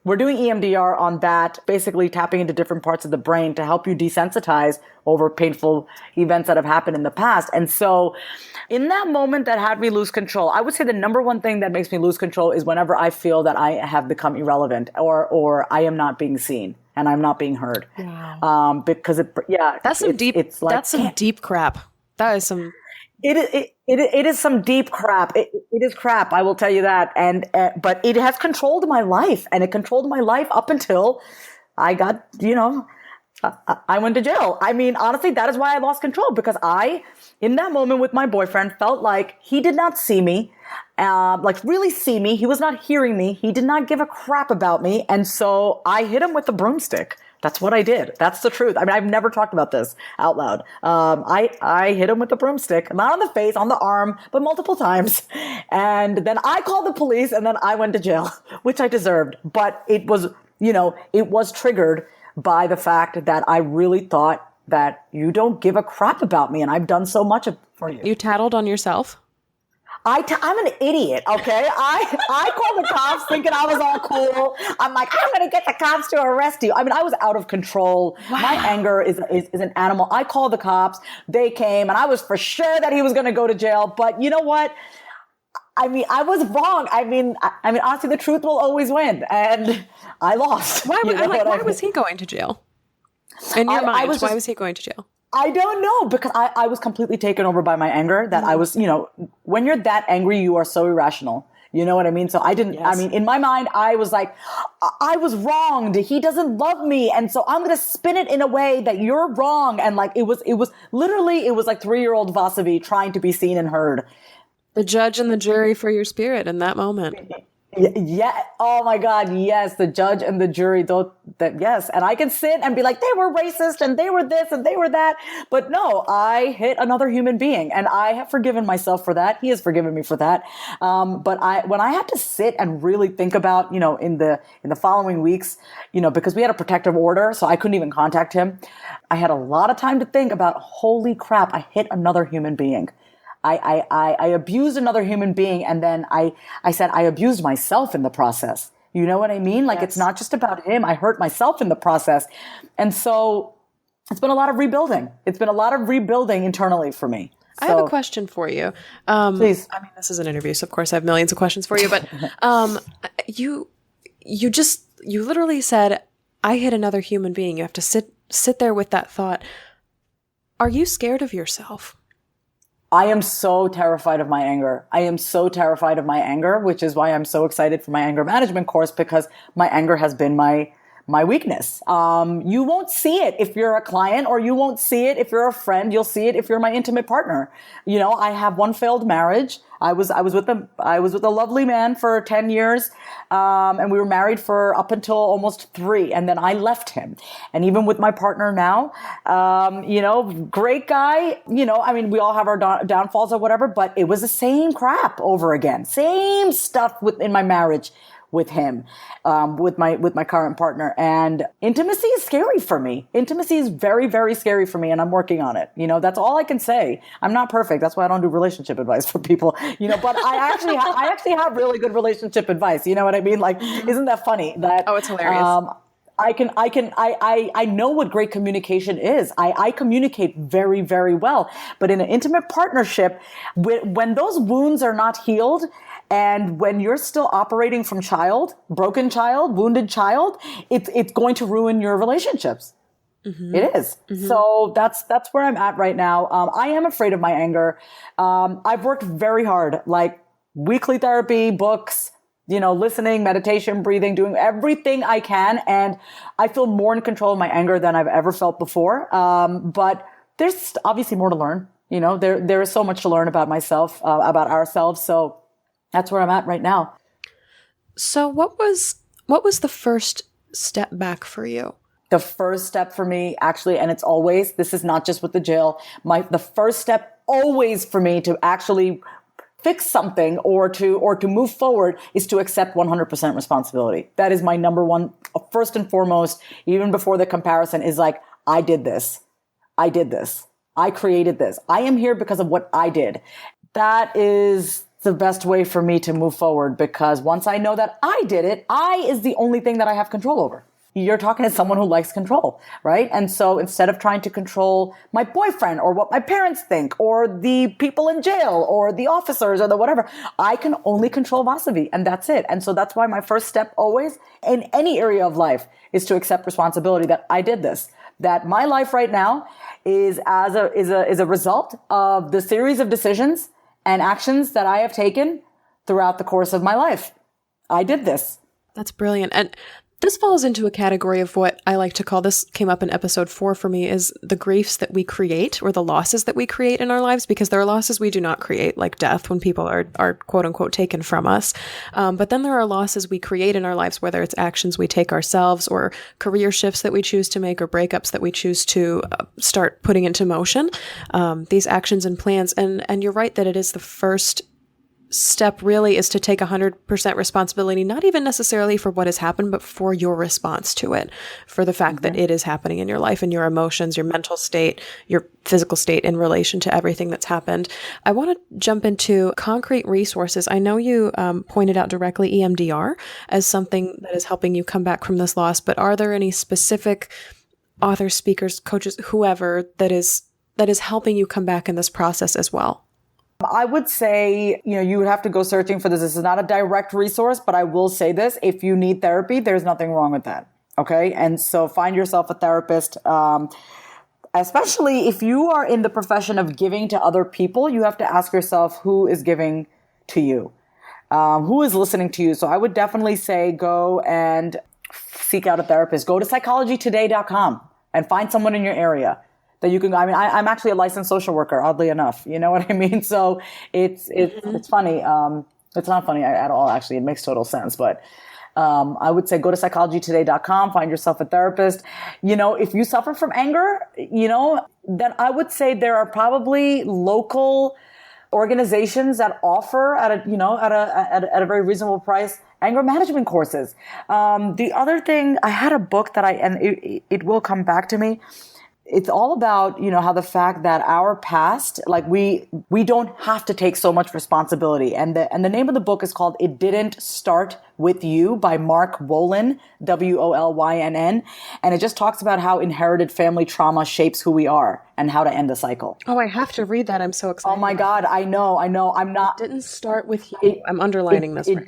we're doing EMDR on that, basically tapping into different parts of the brain to help you desensitize over painful events that have happened in the past. And so in that moment that had me lose control, I would say the number one thing that makes me lose control is whenever I feel that I have become irrelevant or I am not being seen and I'm not being heard. Wow. Because that's some deep, it's like, that's some deep crap. That is some. It is some deep crap. It is crap. I will tell you that. And, but it has controlled my life, and it controlled my life up until I got, I went to jail. I mean, honestly, that is why I lost control, because in that moment with my boyfriend, felt like he did not see me, like really see me. He was not hearing me. He did not give a crap about me. And so I hit him with the broomstick. That's what I did. That's the truth. I mean, I've never talked about this out loud. I hit him with a broomstick, not on the face, on the arm, but multiple times. And then I called the police, and then I went to jail, which I deserved. But it was, it was triggered by the fact that I really thought that you don't give a crap about me, and I've done so much for you. You tattled on yourself? I'm an idiot, okay? I called the cops thinking I was all cool. I'm like, I'm going to get the cops to arrest you. I mean, I was out of control. Wow. My anger is an animal. I called the cops. They came, and I was for sure that he was going to go to jail. But you know what? I mean, I was wrong. I mean, honestly, the truth will always win. And I lost. Why was he going to jail? In your mind, why was he going to jail? I don't know, because I was completely taken over by my anger that I was, when you're that angry, you are so irrational. You know what I mean? So in my mind, I was like, I was wronged. He doesn't love me. And so I'm going to spin it in a way that you're wrong. And like, it was literally like 3-year-old Vasavi trying to be seen and heard. The judge and the jury for your spirit in that moment. Yeah. Oh my God. Yes. The judge and the jury. Yes. And I can sit and be like, they were racist and they were this and they were that. But no, I hit another human being, and I have forgiven myself for that. He has forgiven me for that. But when I had to sit and really think about, in the following weeks, because we had a protective order, so I couldn't even contact him. I had a lot of time to think about, holy crap, I hit another human being. I abused another human being, and then I said I abused myself in the process. You know what I mean? Like, yes. It's not just about him. I hurt myself in the process. And so it's been a lot of rebuilding. It's been a lot of rebuilding internally for me. I have a question for you. Please. I mean, this is an interview, so of course I have millions of questions for you, but you literally said, I hit another human being. You have to sit there with that thought. Are you scared of yourself? I am so terrified of my anger. I am so terrified of my anger, which is why I'm so excited for my anger management course, because my anger has been my weakness. You won't see it if you're a client, or you won't see it if you're a friend. You'll see it if you're my intimate partner. I have one failed marriage. I was with a lovely man for 10 years. And we were married for up until almost 3. And then I left him. And even with my partner now, great guy, we all have our downfalls or whatever, but it was the same crap over again. Same stuff in my marriage with him, with my current partner. And intimacy is scary for me. Intimacy is very, very scary for me, and I'm working on it. That's all I can say. I'm not perfect. That's why I don't do relationship advice for people, but I actually have really good relationship advice. You know what I mean? Like, isn't that funny? Oh, it's hilarious. I know what great communication is. I communicate very, very well. But in an intimate partnership, when those wounds are not healed, and when you're still operating from broken child, wounded child, it's going to ruin your relationships. Mm-hmm. It is. Mm-hmm. So that's where I'm at right now. I am afraid of my anger. I've worked very hard, like weekly therapy, books, listening, meditation, breathing, doing everything I can. And I feel more in control of my anger than I've ever felt before. But there's obviously more to learn. There is so much to learn about myself, about ourselves. So that's where I'm at right now. So what was the first step back for you? The first step for me, actually, and it's always, this is not just with the jail, the first step always for me to actually fix something or to move forward is to accept 100% responsibility. That is my number one, first and foremost, even before the comparison, is like, I did this. I did this. I created this. I am here because of what I did. That is the best way for me to move forward, because once I know that I did it, I is the only thing that I have control over. You're talking to someone who likes control, right? And so instead of trying to control my boyfriend or what my parents think or the people in jail or the officers or the whatever, I can only control Vasavi, and that's it. And so that's why my first step always in any area of life is to accept responsibility that I did this, that my life right now is a result of the series of decisions and actions that I have taken throughout the course of my life. I did this. That's brilliant. And this falls into a category of what I like to call, this came up in episode 4 for me, is the griefs that we create, or the losses that we create in our lives, because there are losses we do not create, like death, when people are quote unquote taken from us. But then there are losses we create in our lives, whether it's actions we take ourselves or career shifts that we choose to make or breakups that we choose to start putting into motion, these actions and plans. And you're right that it is the first step really is to take 100% responsibility, not even necessarily for what has happened, but for your response to it, for the fact that it is happening in your life and your emotions, your mental state, your physical state in relation to everything that's happened. I want to jump into concrete resources. I know you pointed out directly EMDR as something that is helping you come back from this loss, but are there any specific authors, speakers, coaches, whoever that is helping you come back in this process as well? I would say, you would have to go searching for this. This is not a direct resource, but I will say this. If you need therapy, there's nothing wrong with that. Okay. And so find yourself a therapist. Especially if you are in the profession of giving to other people, you have to ask yourself who is giving to you, who is listening to you. So I would definitely say go and seek out a therapist. Go to psychologytoday.com and find someone in your area that you can, I'm actually a licensed social worker, oddly enough. You know what I mean? So it's funny. It's not funny at all, actually. It makes total sense. But I would say go to psychologytoday.com, find yourself a therapist. If you suffer from anger, then I would say there are probably local organizations that offer at a very reasonable price anger management courses. The other thing, I had a book that it will come back to me. It's all about, how the fact that our past, like we don't have to take so much responsibility. And the name of the book is called It Didn't Start With You by Mark Wolynn, Wolynn. And it just talks about how inherited family trauma shapes who we are and how to end the cycle. Oh, I have to read that. I'm so excited. Oh my God. I know. I'm not. It didn't start with you. I'm underlining this. It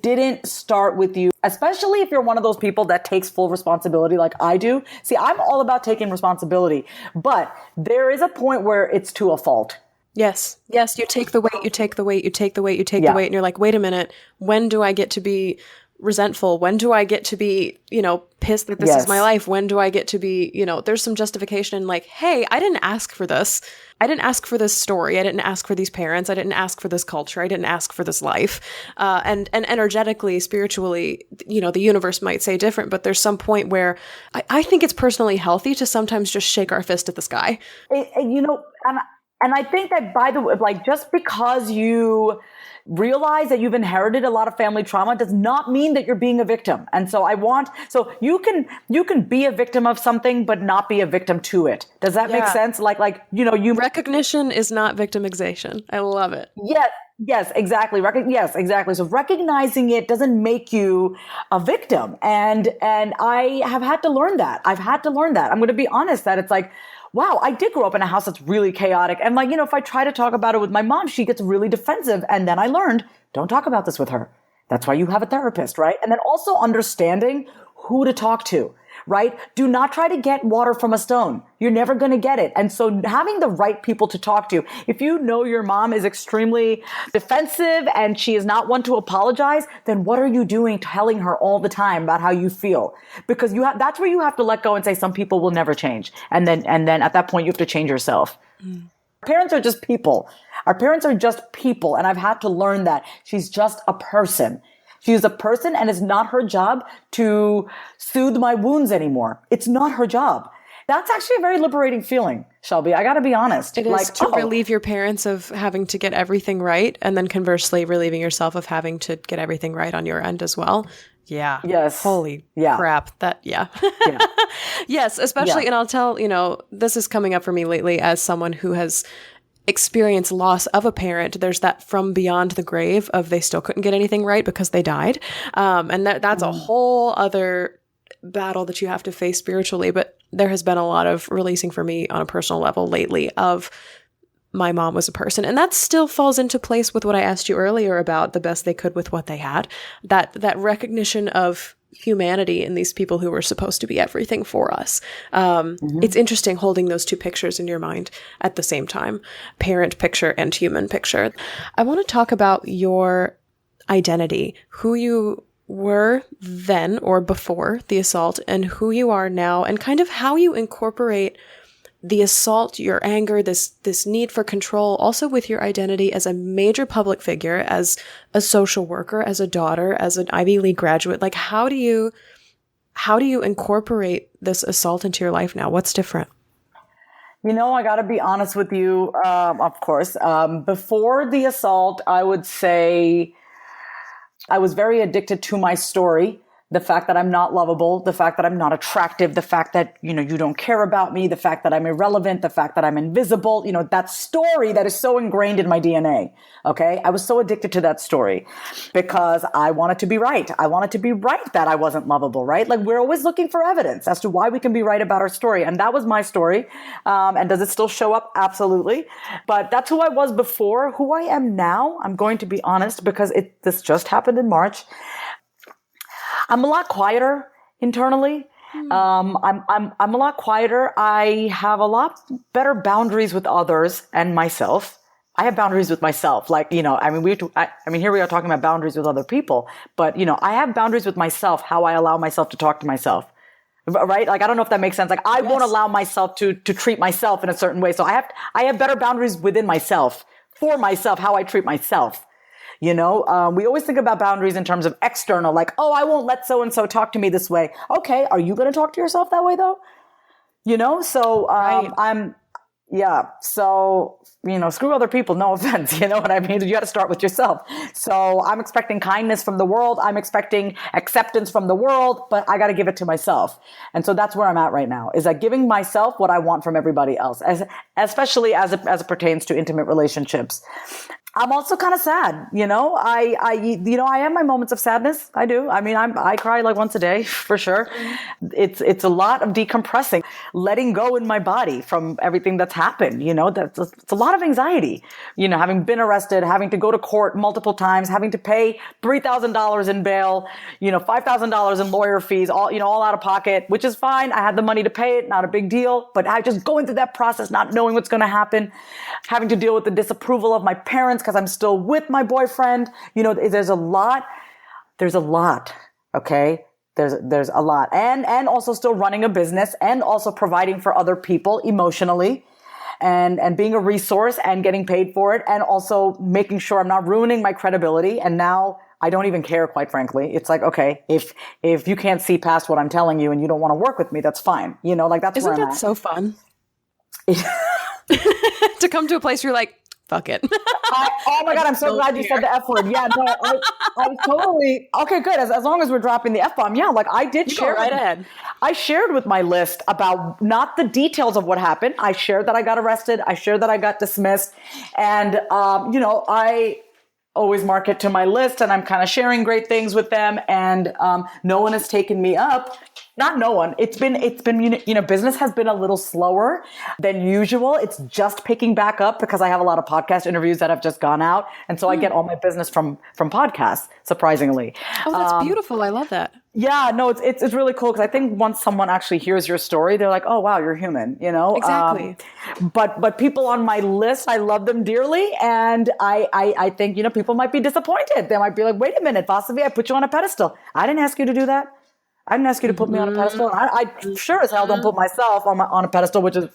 didn't start with you, especially if you're one of those people that takes full responsibility like I do. See, I'm all about taking responsibility, but there is a point where it's to a fault. Yes. You take the weight, and you're like, wait a minute, when do I get to be resentful? When do I get to be, pissed that this is my life? When do I get to be, there's some justification like, hey, I didn't ask for this. I didn't ask for this story. I didn't ask for these parents. I didn't ask for this culture. I didn't ask for this life. And energetically, spiritually, the universe might say different, but there's some point where I think it's personally healthy to sometimes just shake our fist at the sky. And I think that, by the way, like, just because you realize that you've inherited a lot of family trauma does not mean that you're being a victim. And so so you can be a victim of something, but not be a victim to it. Does that make sense? Recognition is not victimization. I love it. Yes, exactly. Yes, exactly. So recognizing it doesn't make you a victim. And I have had to learn that. I'm going to be honest that it's like, wow, I did grow up in a house that's really chaotic. And if I try to talk about it with my mom, she gets really defensive. And then I learned, don't talk about this with her. That's why you have a therapist, right? And then also understanding who to talk to, right? Do not try to get water from a stone. You're never going to get it. And so having the right people to talk to, if you know your mom is extremely defensive and she is not one to apologize, then what are you doing telling her all the time about how you feel? Because that's where you have to let go and say some people will never change. And then at that point you have to change yourself. Parents are just people. Our parents are just people. And I've had to learn that she's just a person. She is a person, and it's not her job to soothe my wounds anymore. It's not her job. That's actually a very liberating feeling, Shelby. I got to be honest. It is to relieve your parents of having to get everything right, and then conversely relieving yourself of having to get everything right on your end as well. Yeah. Yes. Holy crap. Yeah. Yes, especially, and I'll tell, this is coming up for me lately as someone who has experienced loss of a parent. There's that from beyond the grave of they still couldn't get anything right because they died. And that's a whole other battle that you have to face spiritually. But there has been a lot of releasing for me on a personal level lately of my mom was a person. And that still falls into place with what I asked you earlier about the best they could with what they had. That recognition of humanity in these people who were supposed to be everything for us. It's interesting holding those two pictures in your mind at the same time, parent picture and human picture. I want to talk about your identity, who you were then or before the assault and who you are now, and kind of how you incorporate the assault, your anger, this need for control, also with your identity as a major public figure, as a social worker, as a daughter, as an Ivy League graduate. Like, how do you incorporate this assault into your life now? What's different? I got to be honest with you, of course. Before the assault, I would say I was very addicted to my story. The fact that I'm not lovable, the fact that I'm not attractive, the fact that, you don't care about me, the fact that I'm irrelevant, the fact that I'm invisible, that story that is so ingrained in my DNA. Okay. I was so addicted to that story because I wanted to be right. I wanted to be right that I wasn't lovable, right? Like, we're always looking for evidence as to why we can be right about our story. And that was my story. And does it still show up? Absolutely. But that's who I was before. Who I am now, I'm going to be honest, because this just happened in March. I'm a lot quieter internally. I'm a lot quieter. I have a lot better boundaries with others and myself. I have boundaries with myself. Like, here we are talking about boundaries with other people, but, I have boundaries with myself, how I allow myself to talk to myself. Right? Like, I don't know if that makes sense. Like, I won't allow myself to treat myself in a certain way. So I have better boundaries within myself, for myself, how I treat myself. We always think about boundaries in terms of external, like, oh, I won't let so-and-so talk to me this way. Okay. Are you going to talk to yourself that way though? So, right. So, screw other people. No offense. You know what I mean? You got to start with yourself. So I'm expecting kindness from the world. I'm expecting acceptance from the world, but I got to give it to myself. And so that's where I'm at right now, is that giving myself what I want from everybody else, especially as it pertains to intimate relationships. I'm also kind of sad, I have my moments of sadness. I do. I cry like once a day for sure. It's a lot of decompressing, letting go in my body from everything that's happened. It's a lot of anxiety, having been arrested, having to go to court multiple times, having to pay $3,000 in bail, $5,000 in lawyer fees, all out of pocket, which is fine. I had the money to pay it. Not a big deal, but I just going through that process, not knowing what's going to happen, having to deal with the disapproval of my parents, because I'm still with my boyfriend. There's a lot. Okay. There's a lot. And also still running a business and also providing for other people emotionally and being a resource and getting paid for it. And also making sure I'm not ruining my credibility. And now I don't even care, quite frankly. It's like, okay, if you can't see past what I'm telling you and you don't want to work with me, that's fine. That's where I'm at. Isn't that so fun? To come to a place where you're like, fuck it. Oh my God, I'm so glad you said the F word. Yeah, no, I totally, okay, good. As long as we're dropping the F bomb. Yeah, like I did share. Go right ahead. I shared with my list about not the details of what happened. I shared that I got arrested. I shared that I got dismissed. And, I always mark it to my list and I'm kind of sharing great things with them. And, no one has taken me up. Not no one. It's been, business has been a little slower than usual. It's just picking back up because I have a lot of podcast interviews that have just gone out. And so I get all my business from podcasts, surprisingly. Oh, that's beautiful. I love that. Yeah, no, it's really cool. Cause I think once someone actually hears your story, they're like, oh, wow, you're human, Exactly. But people on my list, I love them dearly. And I think, people might be disappointed. They might be like, wait a minute, Vasavi, I put you on a pedestal. I didn't ask you to do that. I didn't ask you to put me on a pedestal. I sure as hell don't put myself on a pedestal, which is,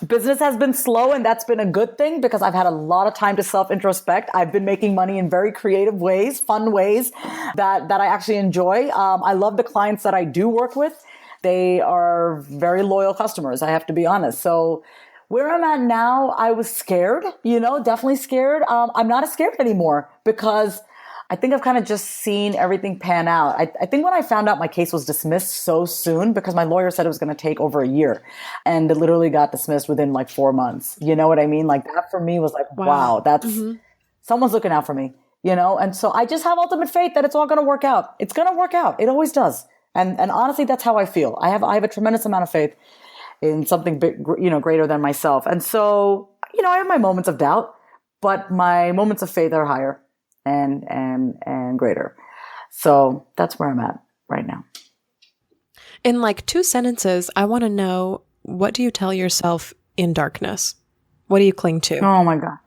Business has been slow, and that's been a good thing because I've had a lot of time to self-introspect. I've been making money in very creative ways, fun ways that I actually enjoy. I love the clients that I do work with. They are very loyal customers, I have to be honest. So where I'm at now, I was scared, definitely scared. I'm not as scared anymore because I think I've kind of just seen everything pan out. I think when I found out my case was dismissed so soon, because my lawyer said it was going to take over a year, and it literally got dismissed within like 4 months. You know what I mean? Like that for me was like, wow, that's someone's looking out for me, And so I just have ultimate faith that it's all going to work out. It's going to work out. It always does. And honestly, that's how I feel. I have a tremendous amount of faith in something big, greater than myself. And so, I have my moments of doubt, but my moments of faith are higher and greater. So that's where I'm at right now. In like 2 sentences, I want to know, what do you tell yourself in darkness? What do you cling to? Oh my God.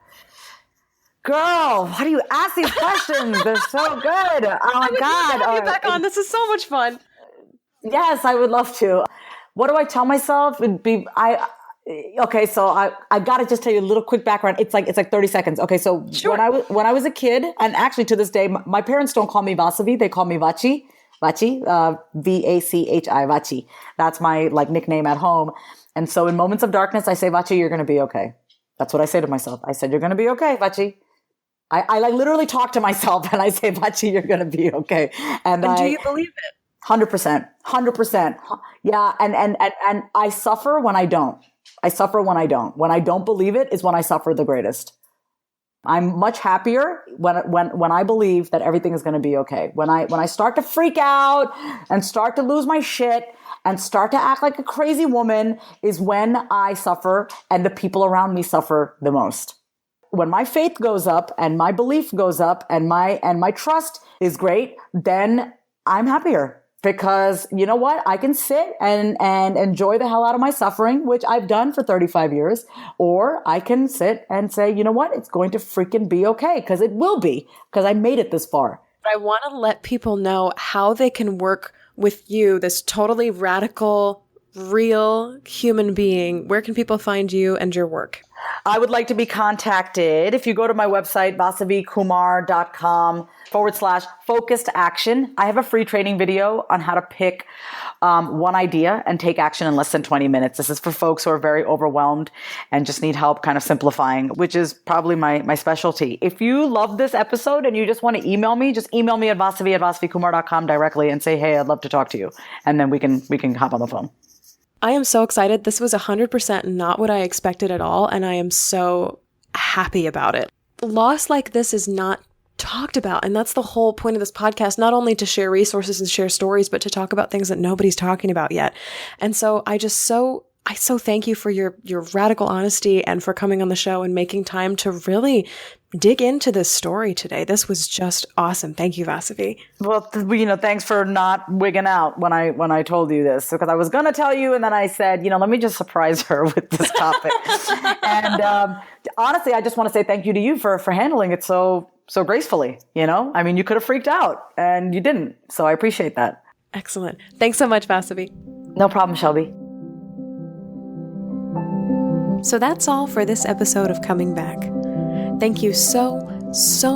Girl, why do you ask these questions? They're so good. Oh my God. Have you back on. This is so much fun. Yes, I would love to. What do I tell myself? Okay, so I gotta just tell you a little quick background. It's like 30 seconds. Okay, so sure. when I was a kid, and actually to this day, my parents don't call me Vasavi, they call me Vachi, Vachi, Vachi. That's my like nickname at home. And so in moments of darkness, I say, Vachi, you're gonna be okay. That's what I say to myself. I said, you're gonna be okay, Vachi. I like literally talk to myself and I say, Vachi, you're gonna be okay. And do you believe it? 100%. Yeah, and I suffer when I don't. When I don't believe it is when I suffer the greatest. I'm much happier when I believe that everything is going to be okay. When I start to freak out and start to lose my shit and start to act like a crazy woman is when I suffer and the people around me suffer the most. When my faith goes up and my belief goes up and my trust is great, then I'm happier. Because you know what? I can sit and enjoy the hell out of my suffering, which I've done for 35 years. Or I can sit and say, you know what? It's going to freaking be okay. Because it will be. Because I made it this far. I want to let people know how they can work with you, this totally radical, real human being. Where can people find you and your work? I would like to be contacted. If you go to my website, vasavikumar.com/focused action, I have a free training video on how to pick one idea and take action in less than 20 minutes. This is for folks who are very overwhelmed and just need help kind of simplifying, which is probably my specialty. If you love this episode and you just want to email me, just email me at vasavi@vasavikumar.com directly and say, hey, I'd love to talk to you. And then we can hop on the phone. I am so excited. This was 100% not what I expected at all, and I am so happy about it. Loss like this is not talked about, and that's the whole point of this podcast, not only to share resources and share stories, but to talk about things that nobody's talking about yet. And so I so thank you for your radical honesty and for coming on the show and making time to really dig into this story today. This was just awesome. Thank you, Vasavi. Well, thanks for not wigging out when I told you this, because I was going to tell you. And then I said, let me just surprise her with this topic. And honestly, I just want to say thank you to you for handling it so gracefully. I mean, you could have freaked out and you didn't. So I appreciate that. Excellent. Thanks so much, Vasavi. No problem, Shelby. So that's all for this episode of Coming Back. Thank you so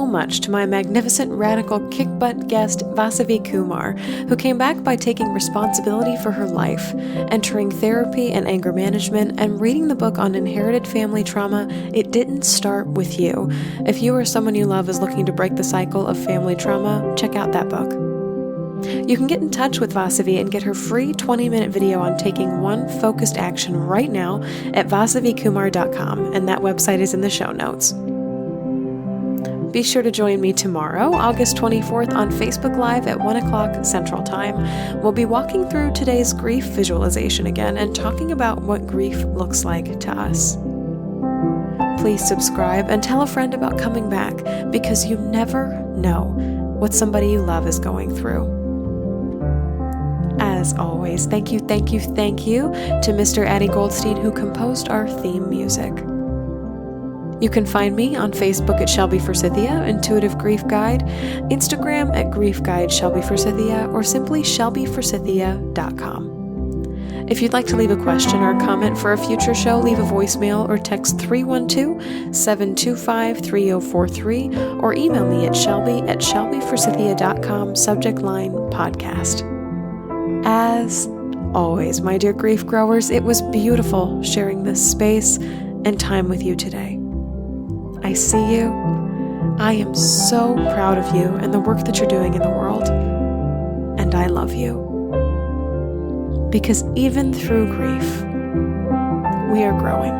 much to my magnificent radical kick-butt guest, Vasavi Kumar, who came back by taking responsibility for her life, entering therapy and anger management, and reading the book on inherited family trauma, It Didn't Start With You. If you or someone you love is looking to break the cycle of family trauma, check out that book. You can get in touch with Vasavi and get her free 20-minute video on taking one focused action right now at vasavikumar.com, and that website is in the show notes. Be sure to join me tomorrow, August 24th, on Facebook Live at 1 o'clock Central Time. We'll be walking through today's grief visualization again and talking about what grief looks like to us. Please subscribe and tell a friend about Coming Back, because you never know what somebody you love is going through. As always, thank you to Mr. Addie Goldstein, who composed our theme music. You can find me on Facebook at Shelby Forsythia, Intuitive Grief Guide, Instagram at Grief Guide Shelby Forsythia, or simply shelbyforsythia.com. If you'd like to leave a question or a comment for a future show, leave a voicemail or text 312-725-3043 or email me at shelby@shelbyforsythia.com, subject line podcast. As always, my dear grief growers, it was beautiful sharing this space and time with you today. I see you. I am so proud of you and the work that you're doing in the world. And I love you. Because even through grief, we are growing.